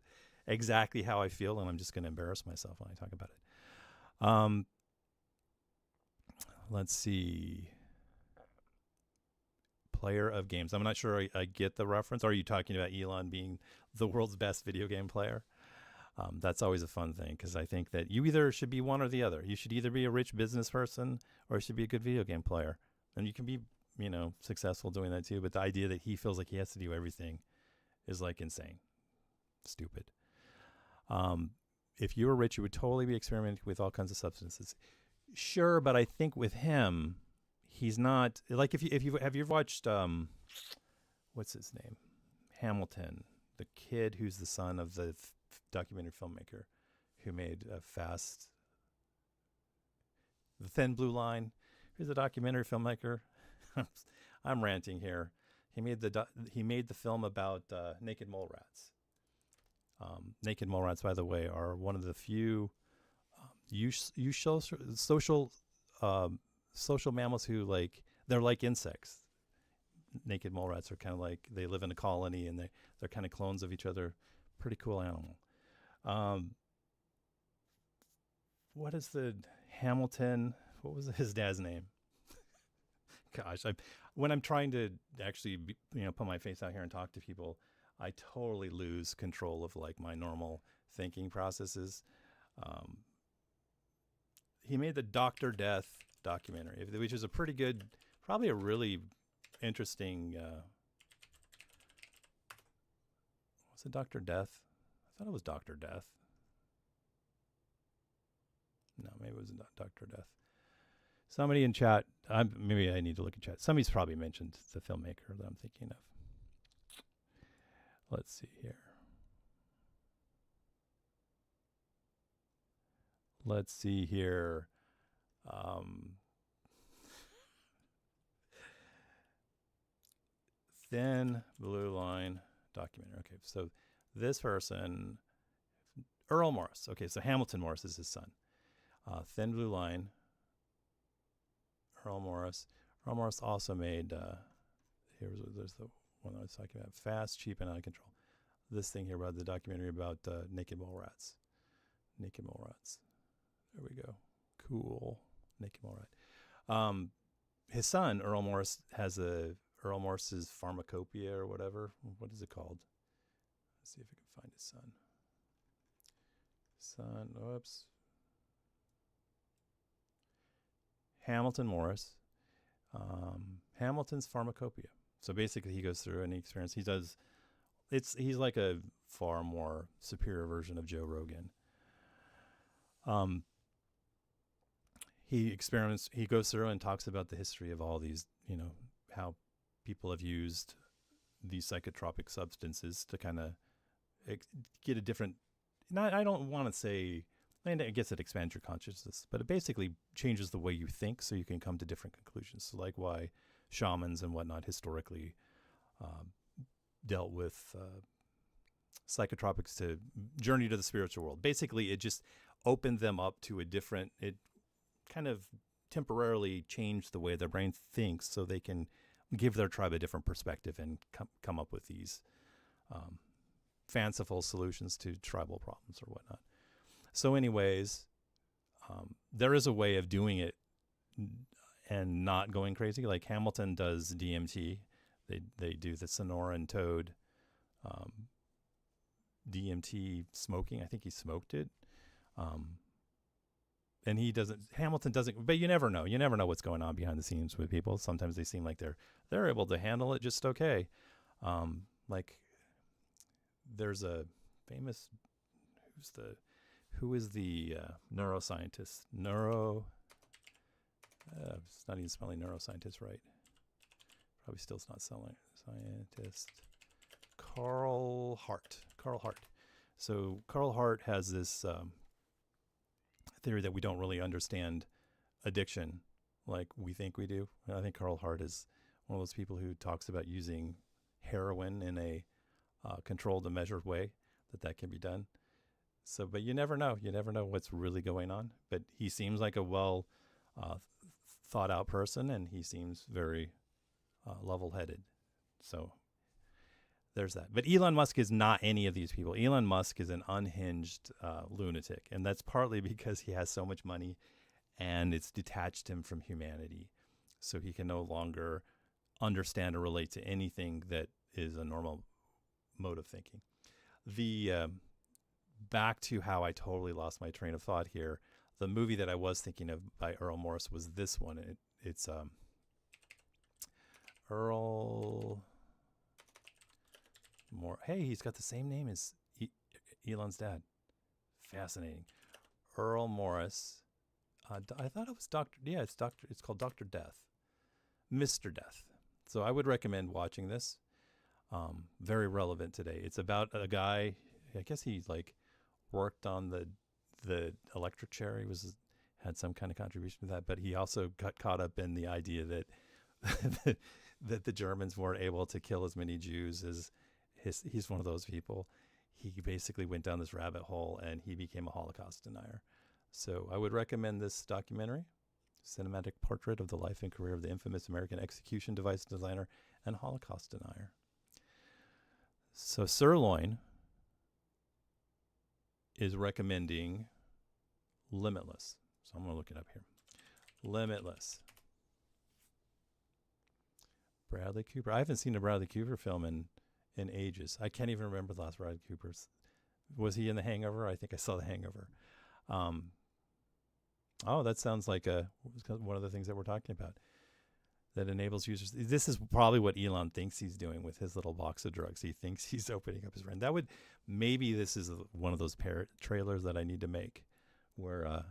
exactly how I feel, and I'm just going to embarrass myself when I talk about it. Let's see. Player of games. I'm not sure I get the reference. Are you talking about Elon being the world's best video game player? That's always a fun thing, because I think that you either should be one or the other. You should either be a rich business person or you should be a good video game player. And you can be, successful doing that too. But the idea that he feels like he has to do everything is like insane. Stupid. If you were rich, you would totally be experimenting with all kinds of substances. Sure, but I think with him, he's not like have you ever watched what's his name? Hamilton, the kid who's the son of the documentary filmmaker who made The Thin Blue Line. Who's a documentary filmmaker? I'm ranting here. He made the film about naked mole rats. Naked mole rats, by the way, are one of the few social mammals who they're like insects. Naked mole rats are kind of like, they live in a colony and they're kind of clones of each other. Pretty cool animal. what is the Hamilton? What was his dad's name? Gosh, when I'm trying to actually, put my face out here and talk to people, I totally lose control of like my normal thinking processes. He made the Dr. Death documentary, which is a pretty good, probably a really interesting. Was it Dr. Death? I thought it was Dr. Death. No, maybe it was Dr. Death. Somebody in chat, maybe I need to look at chat. Somebody's probably mentioned the filmmaker that I'm thinking of. Let's see here. Let's see here. Thin Blue Line documentary. Okay, so this person, Earl Morris. Okay, so Hamilton Morris is his son. Thin Blue Line. Earl Morris. Earl Morris also made, there's the one I was talking about, Fast, Cheap, and Out of Control. This thing here about the documentary about naked mole rats. Naked mole rats. There we go. Cool. Naked mole rat. His son, Earl Morris, has Earl Morris's Pharmacopoeia or whatever. What is it called? Let's see if I can find his son. Oops. Hamilton Morris, Hamilton's Pharmacopoeia. So basically, he goes through any experience he does. He's like a far more superior version of Joe Rogan. He goes through and talks about the history of all these, how people have used these psychotropic substances to kind of get a different. I don't want to say. And I guess it expands your consciousness, but it basically changes the way you think so you can come to different conclusions. So like why shamans and whatnot historically dealt with psychotropics to journey to the spiritual world. Basically, it just opened them up to it kind of temporarily changed the way their brain thinks so they can give their tribe a different perspective and come up with these fanciful solutions to tribal problems or whatnot. So anyways, there is a way of doing it and not going crazy. Like Hamilton does DMT. They do the Sonoran Toad DMT smoking. I think he smoked it. And Hamilton doesn't, but you never know. You never know what's going on behind the scenes with people. Sometimes they seem like they're able to handle it just okay. Like there's a famous, who is the neuroscientist? It's not even spelling neuroscientist right. Probably still not spelling scientist. Carl Hart. So Carl Hart has this theory that we don't really understand addiction like we think we do. And I think Carl Hart is one of those people who talks about using heroin in a controlled and measured way, that can be done. So, but you never know. You never know what's really going on. But he seems like a well thought out person, and he seems very level-headed. So there's that. But Elon Musk is not any of these people. Elon Musk is an unhinged lunatic, and that's partly because he has so much money, and it's detached him from humanity. So he can no longer understand or relate to anything that is a normal mode of thinking. Back to how I totally lost my train of thought here. The movie that I was thinking of by Earl Morris was this one. It's Earl Morris. Hey, he's got the same name as Elon's dad. Fascinating. Earl Morris. I thought it was Dr. Yeah, it's called Dr. Death. Mr. Death. So I would recommend watching this. Very relevant today. It's about a guy, I guess he worked on the electric chair. He had some kind of contribution to that, but he also got caught up in the idea that that the Germans weren't able to kill as many Jews as he's one of those people. He basically went down this rabbit hole and he became a Holocaust denier. So I would recommend this documentary, cinematic portrait of the life and career of the infamous American execution device designer and Holocaust denier. So Sirloin is recommending Limitless. So I'm going to look it up here. Limitless. Bradley Cooper. I haven't seen a Bradley Cooper film in ages. I can't even remember the last Bradley Cooper's. Was he in The Hangover? I think I saw The Hangover. Oh, that sounds like one of the things that we're talking about that enables users. This is probably what Elon thinks he's doing with his little box of drugs. He thinks he's opening up his brain. Maybe this is one of those trailers that I need to make where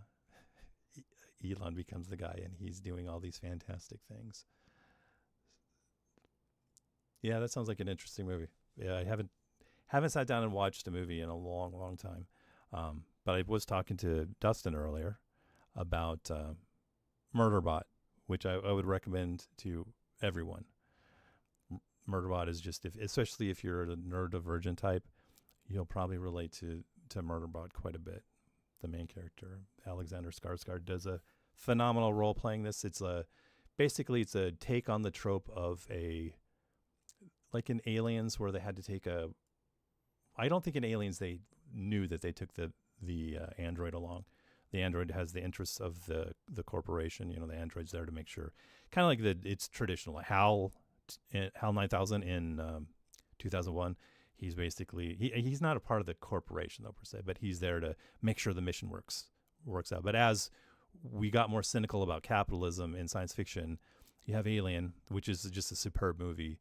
Elon becomes the guy and he's doing all these fantastic things. Yeah, that sounds like an interesting movie. Yeah, I haven't sat down and watched a movie in a long, long time. But I was talking to Dustin earlier about Murderbot, which I would recommend to everyone. Murderbot is just, especially if you're a neurodivergent type, you'll probably relate to Murderbot quite a bit. The main character, Alexander Skarsgård, does a phenomenal role playing this. Basically it's a take on the trope of like in Aliens, where they had to take I don't think in Aliens they knew that they took the android along. The android has the interests of the corporation. The android's there to make sure, kind of like it's traditional. HAL 9000 in 2001. He's basically he's not a part of the corporation though per se, but he's there to make sure the mission works out. But as we got more cynical about capitalism in science fiction, you have Alien, which is just a superb movie,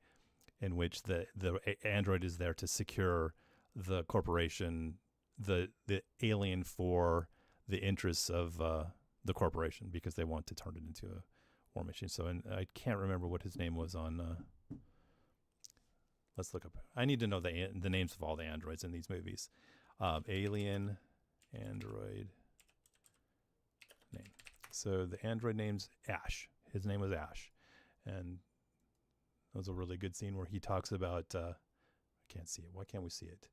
in which the android is there to secure the corporation, the alien for the interests of the corporation, because they want to turn it into a war machine. So, and I can't remember what his name was on. Let's look up. I need to know the names of all the androids in these movies. Alien, android name. So the android name's Ash. His name was Ash, and that was a really good scene where he talks about. I can't see it. Why can't we see it?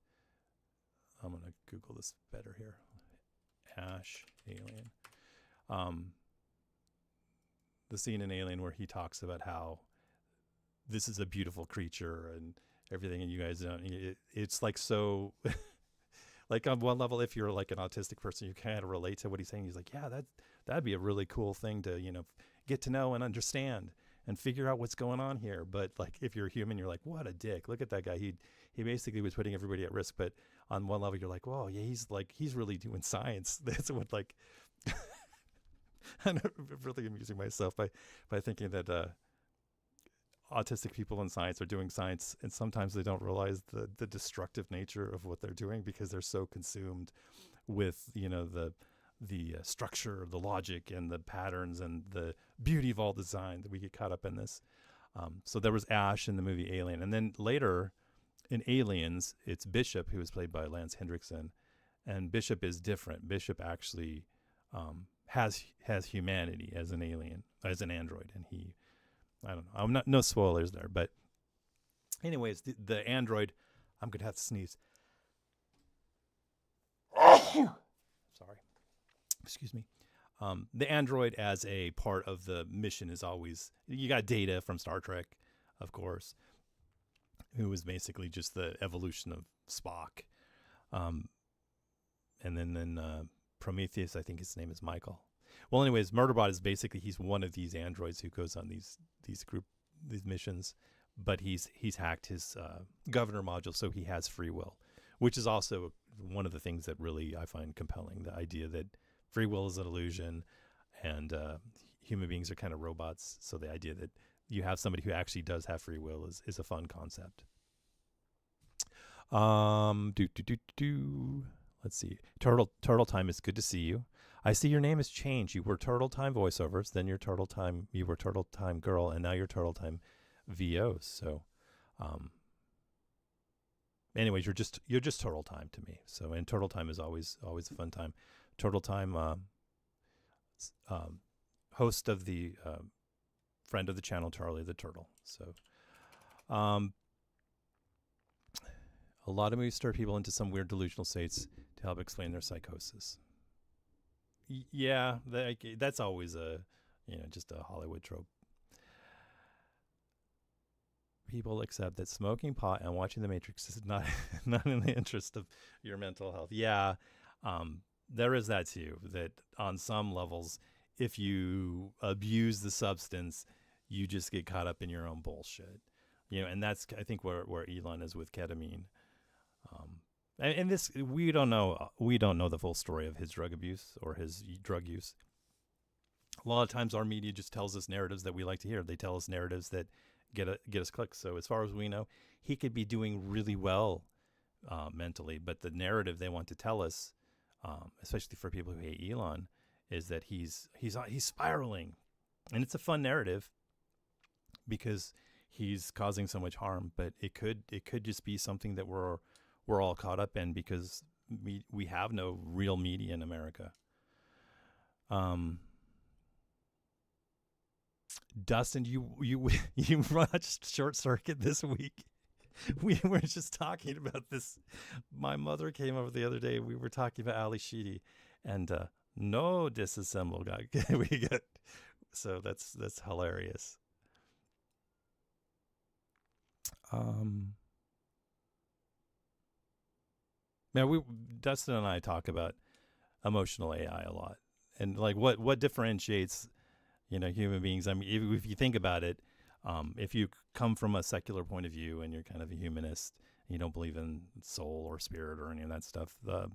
I'm gonna Google this better here. Ash, Alien. The scene in Alien where he talks about how this is a beautiful creature and everything, and you guys don't. It's like so. Like on one level, if you're like an autistic person, you kind of relate to what he's saying. He's like, yeah, that'd be a really cool thing to get to know and understand and figure out what's going on here. But like if you're human, you're like, what a dick. Look at that guy. He basically was putting everybody at risk. But on one level, you're like, whoa, yeah, he's really doing science. That's what like I'm really amusing myself by thinking that autistic people in science are doing science, and sometimes they don't realize the destructive nature of what they're doing because they're so consumed with the structure, the logic, and the patterns, and the beauty of all design that we get caught up in this. So there was Ash in the movie Alien, and then later in Aliens, it's Bishop, who was played by Lance Hendrickson, and Bishop is different. Bishop actually has humanity as an alien, as an android, and I don't know. No spoilers there, but anyways, the android. I'm gonna have to sneeze. Sorry. Excuse me. The android as a part of the mission is always, you got Data from Star Trek, of course, who was basically just the evolution of Spock. And then Prometheus, I think his name is Michael. Well, anyways, Murderbot is basically, he's one of these androids who goes on these missions, but he's hacked his governor module, so he has free will, which is also one of the things that really I find compelling, the idea that free will is an illusion, and human beings are kind of robots. So the idea that you have somebody who actually does have free will is a fun concept. Let's see. Turtle Time, is good to see you. I see your name has changed. You were Turtle Time voiceovers, then you were Turtle Time Girl, and now you're Turtle Time VOs. So, anyways, you're just Turtle Time to me. So, and Turtle Time is always a fun time. Turtle Time, host of the friend of the channel, Charlie the Turtle. So, a lot of movies stir people into some weird delusional states to help explain their psychosis. Yeah, that's always just a Hollywood trope. People accept that smoking pot and watching The Matrix is not in the interest of your mental health. Yeah, there is that too, that on some levels, if you abuse the substance, you just get caught up in your own bullshit. And that's, I think, where Elon is with ketamine. And this, we don't know the full story of his drug abuse or his drug use. A lot of times our media just tells us narratives that we like to hear. They tell us narratives that get us clicks. So as far as we know, he could be doing really well mentally, but the narrative they want to tell us, especially for people who hate Elon, is that he's spiraling. And it's a fun narrative because he's causing so much harm, but it could just be something that we're all caught up in because we have no real media in America. Dustin, you watched Short Circuit this week. We were just talking about this. My mother came over the other day. We were talking about Ali Sheedy, and no disassemble we got. So that's hilarious. Now Dustin and I talk about emotional AI a lot, and like what differentiates, human beings. I mean, if you think about it, if you come from a secular point of view and you're kind of a humanist, and you don't believe in soul or spirit or any of that stuff, the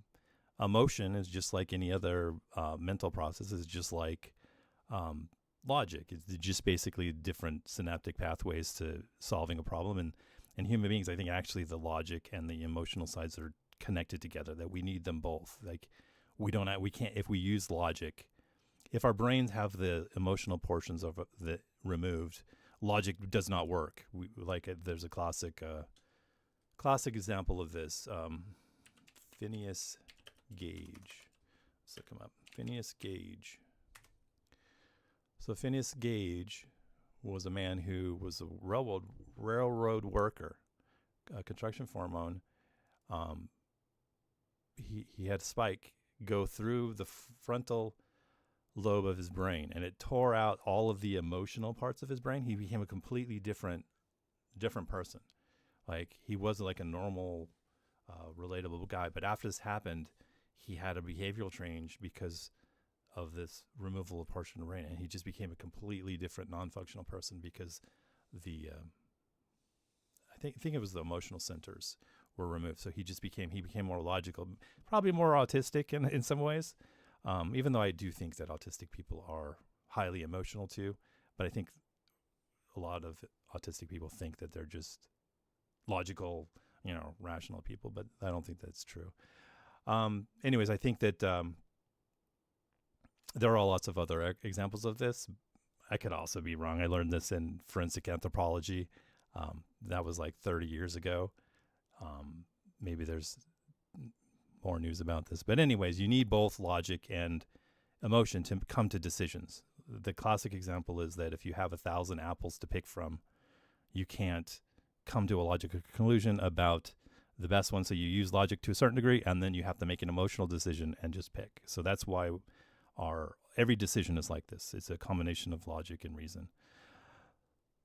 emotion is just like any other mental process. Is just like logic. It's just basically different synaptic pathways to solving a problem. And human beings, I think actually the logic and the emotional sides are connected together, that we need them both. Like we can't, if we use logic, if our brains have the emotional portions of the removed, logic does not work. There's a classic example of this. Phineas Gage. Let's look him up. Phineas Gage. So Phineas Gage was a man who was a railroad worker, a construction foreman. He had a spike go through the frontal lobe of his brain, and it tore out all of the emotional parts of his brain. He became a completely different person. Like he wasn't like a normal, relatable guy. But after this happened, he had a behavioral change because of this removal of portion of the brain, and he just became a completely different, non-functional person because the I think it was the emotional centers were removed. So he became more logical, probably more autistic in some ways. Even though I do think that autistic people are highly emotional too, but I think a lot of autistic people think that they're just logical, rational people, but I don't think that's true. Anyways, I think that there are lots of other examples of this. I could also be wrong. I learned this in forensic anthropology. That was like 30 years ago. Maybe there's more news about this. But anyways, you need both logic and emotion to come to decisions. The classic example is that if you have 1,000 apples to pick from, you can't come to a logical conclusion about the best one. So you use logic to a certain degree, and then you have to make an emotional decision and just pick. So that's why every decision is like this. It's a combination of logic and reason.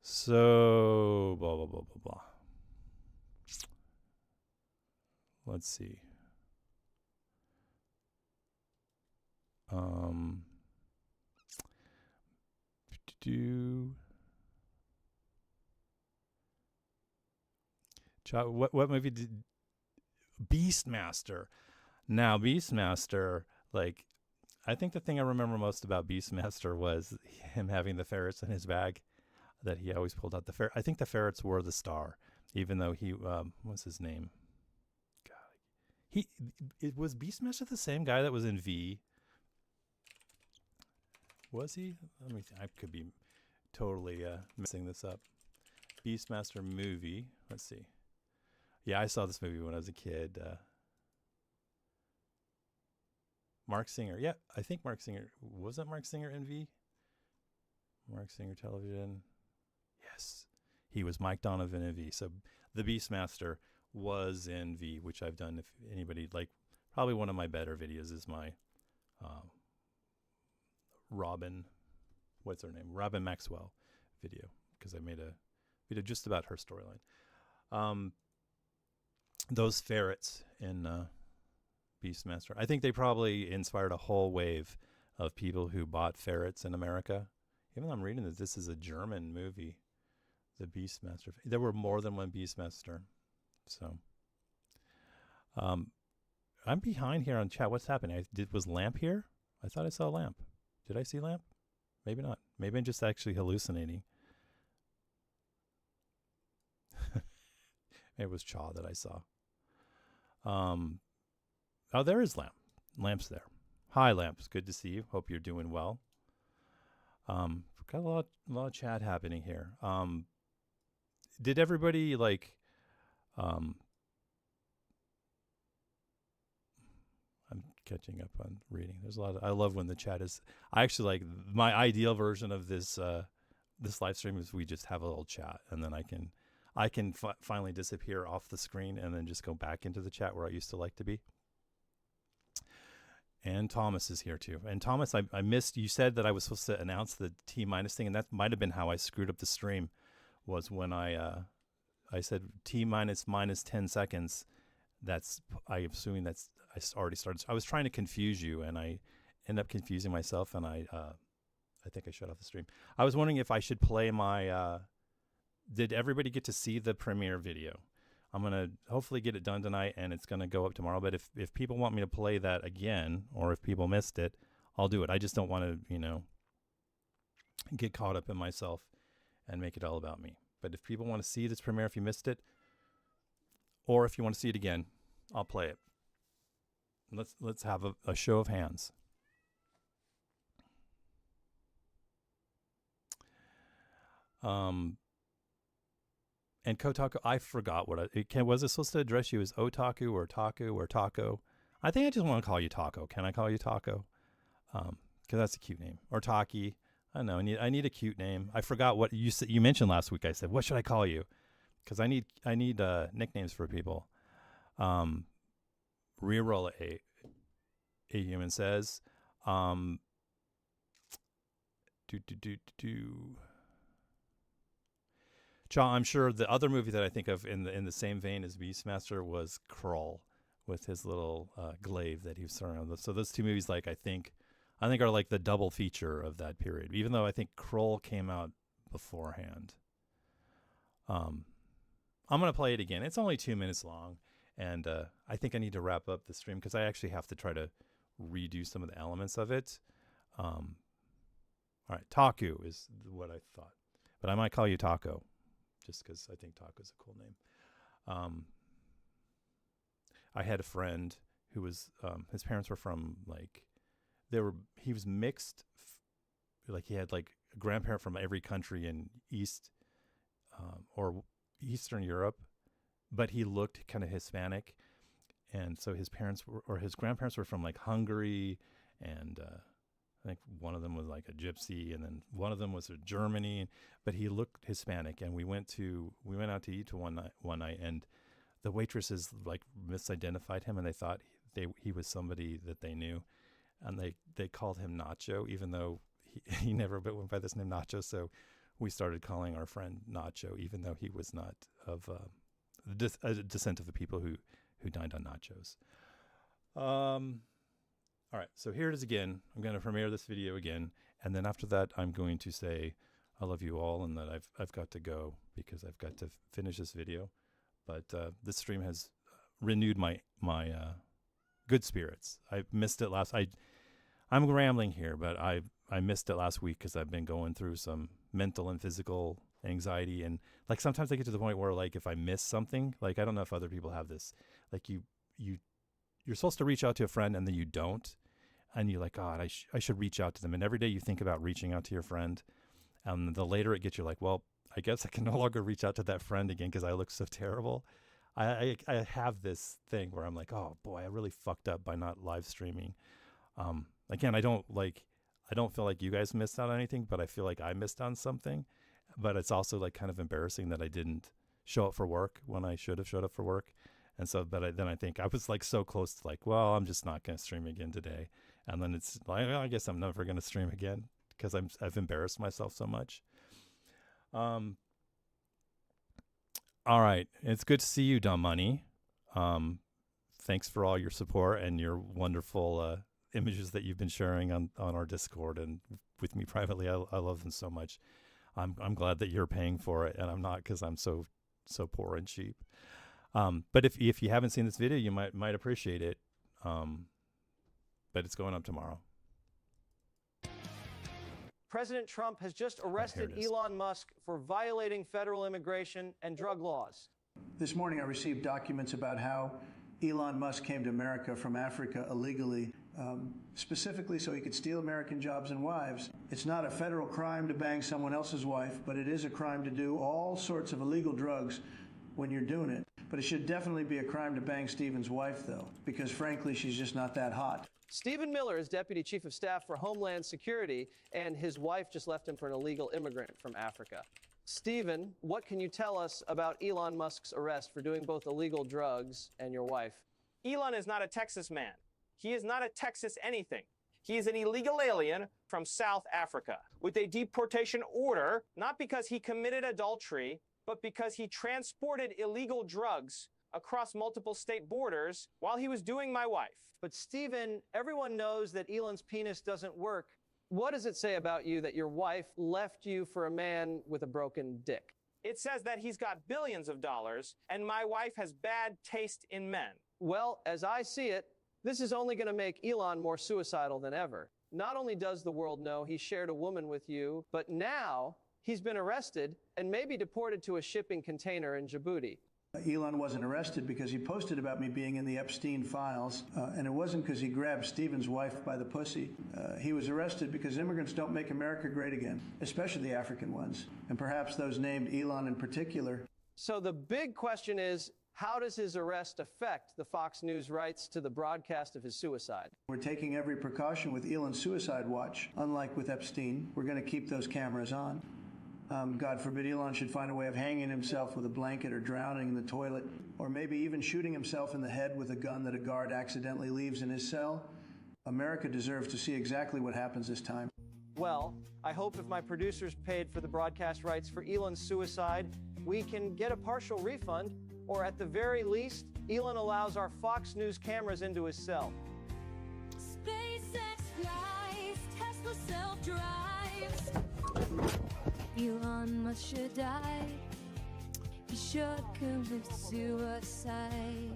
So, blah, blah, blah, blah, blah. Let's see. What movie did Beastmaster? Now, Beastmaster, like, I think the thing I remember most about Beastmaster was him having the ferrets in his bag, that he always pulled out the ferret. I think the ferrets were the star, even though he, what's his name? God, it was Beastmaster the same guy that was in V? Was he? Let me think. I could be totally messing this up. Beastmaster movie. Let's see. Yeah, I saw this movie when I was a kid. Mark Singer. Yeah, I think Mark Singer. Was that Mark Singer in V? Mark Singer television. Yes. He was Mike Donovan in V. So the Beastmaster was in V, which I've done. If anybody, like, probably one of my better videos is my Robin, what's her name? Robin Maxwell video, because I made a video just about her storyline. Those ferrets in Beastmaster. I think they probably inspired a whole wave of people who bought ferrets in America. Even though I'm reading that this is a German movie, the Beastmaster. There were more than one Beastmaster. So, I'm behind here on chat. What's happening? Was Lamp here? I thought I saw Lamp. Did I see Lamp? Maybe not. Maybe I'm just actually hallucinating. It was Chaw that I saw. Oh, there is Lamp. Lamp's there. Hi, Lamp. It's good to see you. Hope you're doing well. Got a lot of chat happening here. Did everybody like? I'm catching up on reading. There's a lot. I love when the chat is. I actually like my ideal version of this. This live stream is we just have a little chat, and then I can finally disappear off the screen and then just go back into the chat where I used to like to be. And Thomas is here too. And Thomas, I missed, you said that I was supposed to announce the T minus thing, and that might have been how I screwed up the stream, was when I said T minus 10 seconds. I'm assuming that's, I already started. I was trying to confuse you, and I ended up confusing myself, and I think I shut off the stream. I was wondering if I should play my, did everybody get to see the premiere video? I'm going to hopefully get it done tonight, and it's going to go up tomorrow. But if people want me to play that again, or if people missed it, I'll do it. I just don't want to, get caught up in myself and make it all about me. But if people want to see this premiere, if you missed it, or if you want to see it again, I'll play it. Let's have a show of hands. And Kotaku, I forgot what was it supposed to address you as Otaku or Taku or Taco? I think I just want to call you Taco. Can I call you Taco? Because that's a cute name. Or Taki. I don't know. I need a cute name. I forgot what you said. You mentioned last week. I said, what should I call you? Because I need nicknames for people. Reroll a human says. Cha, I'm sure the other movie that I think of in the same vein as Beastmaster was Krull, with his little glaive that he was throwing on. So those two movies, like I think are like the double feature of that period. Even though I think Krull came out beforehand. I'm gonna play it again. It's only 2 minutes long, and I think I need to wrap up the stream because I actually have to try to redo some of the elements of it. All right, Taku is what I thought, but I might call you Taco. Just because I think Taco's a cool name. I had a friend who was, his parents were from he was mixed, like he had like a grandparent from every country in or Eastern Europe, but he looked kind of Hispanic. And so his grandparents were from like Hungary, and I think one of them was like a gypsy, and then one of them was a Germany, but he looked Hispanic. And we went out to eat one night, and the waitresses like misidentified him, and they thought he was somebody that they knew, and they called him Nacho, even though he never went by this name Nacho. So we started calling our friend Nacho, even though he was not of a descent of the people who dined on nachos. All right, so here it is again. I'm going to premiere this video again, and then after that, I'm going to say I love you all, and that I've got to go because I've got to finish this video. But this stream has renewed my good spirits. I missed it I'm rambling here, but I missed it last week because I've been going through some mental and physical anxiety, and like sometimes I get to the point where like if I miss something, like I don't know if other people have this, like you're supposed to reach out to a friend and then you don't. And you're like, God, I should reach out to them. And every day you think about reaching out to your friend. And the later it gets, you're like, well, I guess I can no longer reach out to that friend again because I look so terrible. I have this thing where I'm like, oh boy, I really fucked up by not live streaming. Again, I don't feel like you guys missed out on anything, but I feel like I missed on something. But it's also like kind of embarrassing that I didn't show up for work when I should have showed up for work. And so, then I think I was like so close to like, well, I'm just not going to stream again today. And then it's like, well, I guess I'm never going to stream again because I've embarrassed myself so much. All right. It's good to see you, Dumb Money. thanks for all your support and your wonderful images that you've been sharing on our Discord and with me privately. I love them so much. I'm glad that you're paying for it, and I'm not, because I'm so poor and cheap. But if you haven't seen this video, you might appreciate it. But it's going up tomorrow. President Trump has just arrested it is. Elon Musk for violating federal immigration and drug laws. This morning I received documents about how Elon Musk came to America from Africa illegally, specifically so he could steal American jobs and wives. It's not a federal crime to bang someone else's wife, but it is a crime to do all sorts of illegal drugs when you're doing it. But it should definitely be a crime to bang Stephen's wife, though, because frankly, she's just not that hot. Stephen Miller is Deputy Chief of Staff for Homeland Security, and his wife just left him for an illegal immigrant from Africa. Stephen, what can you tell us about Elon Musk's arrest for doing both illegal drugs and your wife? Elon is not a Texas man. He is not a Texas anything. He is an illegal alien from South Africa with a deportation order, not because he committed adultery, but because he transported illegal drugs across multiple state borders while he was doing my wife. But Stephen, everyone knows that Elon's penis doesn't work. What does it say about you that your wife left you for a man with a broken dick? It says that he's got billions of dollars and my wife has bad taste in men. Well, as I see it, this is only going to make Elon more suicidal than ever. Not only does the world know he shared a woman with you, but now he's been arrested and maybe deported to a shipping container in Djibouti. Elon wasn't arrested because he posted about me being in the Epstein files, and it wasn't because he grabbed Stephen's wife by the pussy. He was arrested because immigrants don't make America great again, especially the African ones, and perhaps those named Elon in particular. So the big question is, how does his arrest affect the Fox News rights to the broadcast of his suicide? We're taking every precaution with Elon's suicide watch. Unlike with Epstein, we're going to keep those cameras on. God forbid Elon should find a way of hanging himself with a blanket or drowning in the toilet, or maybe even shooting himself in the head with a gun that a guard accidentally leaves in his cell. America deserves to see exactly what happens this time. Well, I hope if my producers paid for the broadcast rights for Elon's suicide, we can get a partial refund, or at the very least, Elon allows our Fox News cameras into his cell. SpaceX flies, Tesla self-drives. Elon Musk should die. He should commit suicide.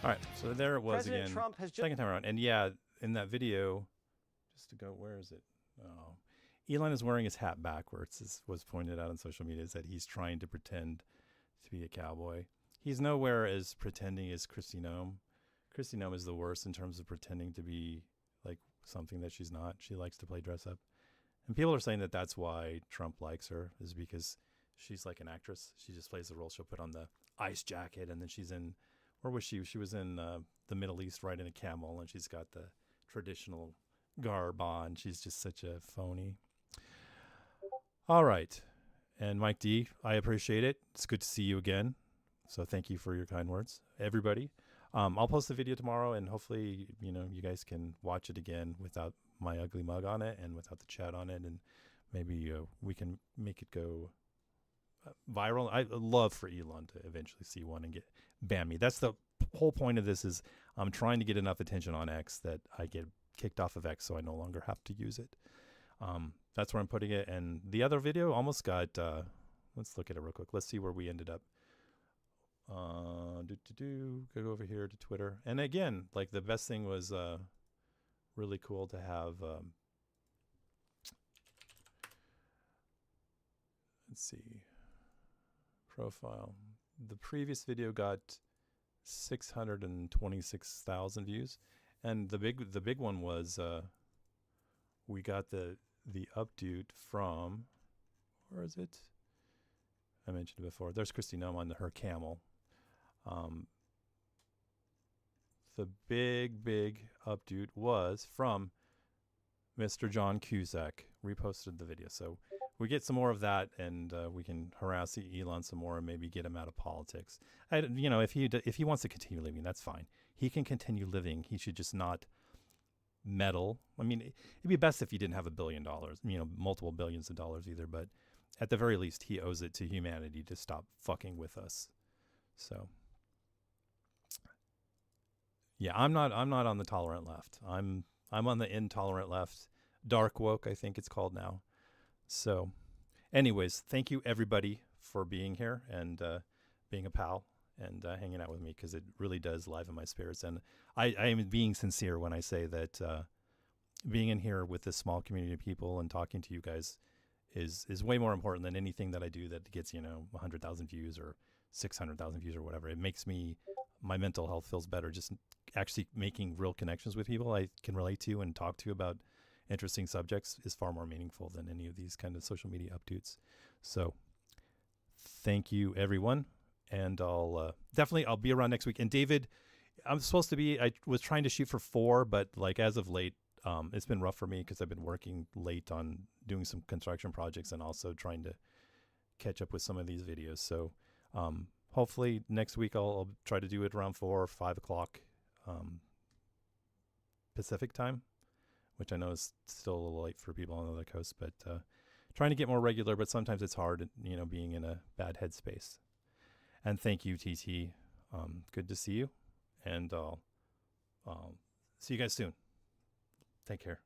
All right, so there it was President again. Trump has just Second time around. And yeah, in that video, just to go, where is it? Oh, Elon is wearing his hat backwards, as was pointed out on social media, is that he's trying to pretend to be a cowboy. He's nowhere as pretending as Kristi Noem. Kristi Noem is the worst in terms of pretending to be like something that she's not. She likes to play dress up. And people are saying that that's why Trump likes her, is because she's like an actress. She just plays the role. She'll put on the ice jacket, and then she's in, where was she? She was in the Middle East riding a camel, and she's got the traditional garb on. She's just such a phony. All right. And Mike D, I appreciate it. It's good to see you again. So thank you for your kind words, everybody. I'll post the video tomorrow, and hopefully, you guys can watch it again without my ugly mug on it and without the chat on it, and maybe we can make it go viral. I'd love for Elon to eventually see one and ban me. That's the whole point of this, is I'm trying to get enough attention on X that I get kicked off of X so I no longer have to use it. That's where I'm putting it. And the other video almost got, let's look at it real quick. Let's see where we ended up. Go over here to Twitter. And again, like the best thing was really cool to have, let's see, profile. The previous video got 626,000 views. And the big one was, we got the update from, where is it? I mentioned it before. There's Kristi Noem on her camel. The big update was from Mr. John Cusack. Reposted the video. So we get some more of that, and we can harass Elon some more and maybe get him out of politics. If he wants to continue living, that's fine. He can continue living. He should just not meddle. I mean, it'd be best if he didn't have $1 billion, multiple billions of dollars either, but at the very least, he owes it to humanity to stop fucking with us. So, Yeah, I'm not on the tolerant left. I'm on the intolerant left. Dark woke, I think it's called now. So, anyways, thank you everybody for being here and being a pal and hanging out with me, because it really does liven my spirits. And I am being sincere when I say that being in here with this small community of people and talking to you guys is way more important than anything that I do that gets, 100,000 views or 600,000 views or whatever. It makes my mental health feels better. Just actually making real connections with people I can relate to and talk to about interesting subjects is far more meaningful than any of these kind of social media updates. So thank you, everyone. And I'll be around next week. And David, I was trying to shoot for 4, but like as of late, it's been rough for me because I've been working late on doing some construction projects and also trying to catch up with some of these videos. So hopefully next week I'll try to do it around 4 or 5 o'clock Pacific time, which I know is still a little late for people on the other coast, but trying to get more regular, but sometimes it's hard, being in a bad headspace. And thank you, TT. Good to see you. And I'll see you guys soon. Take care.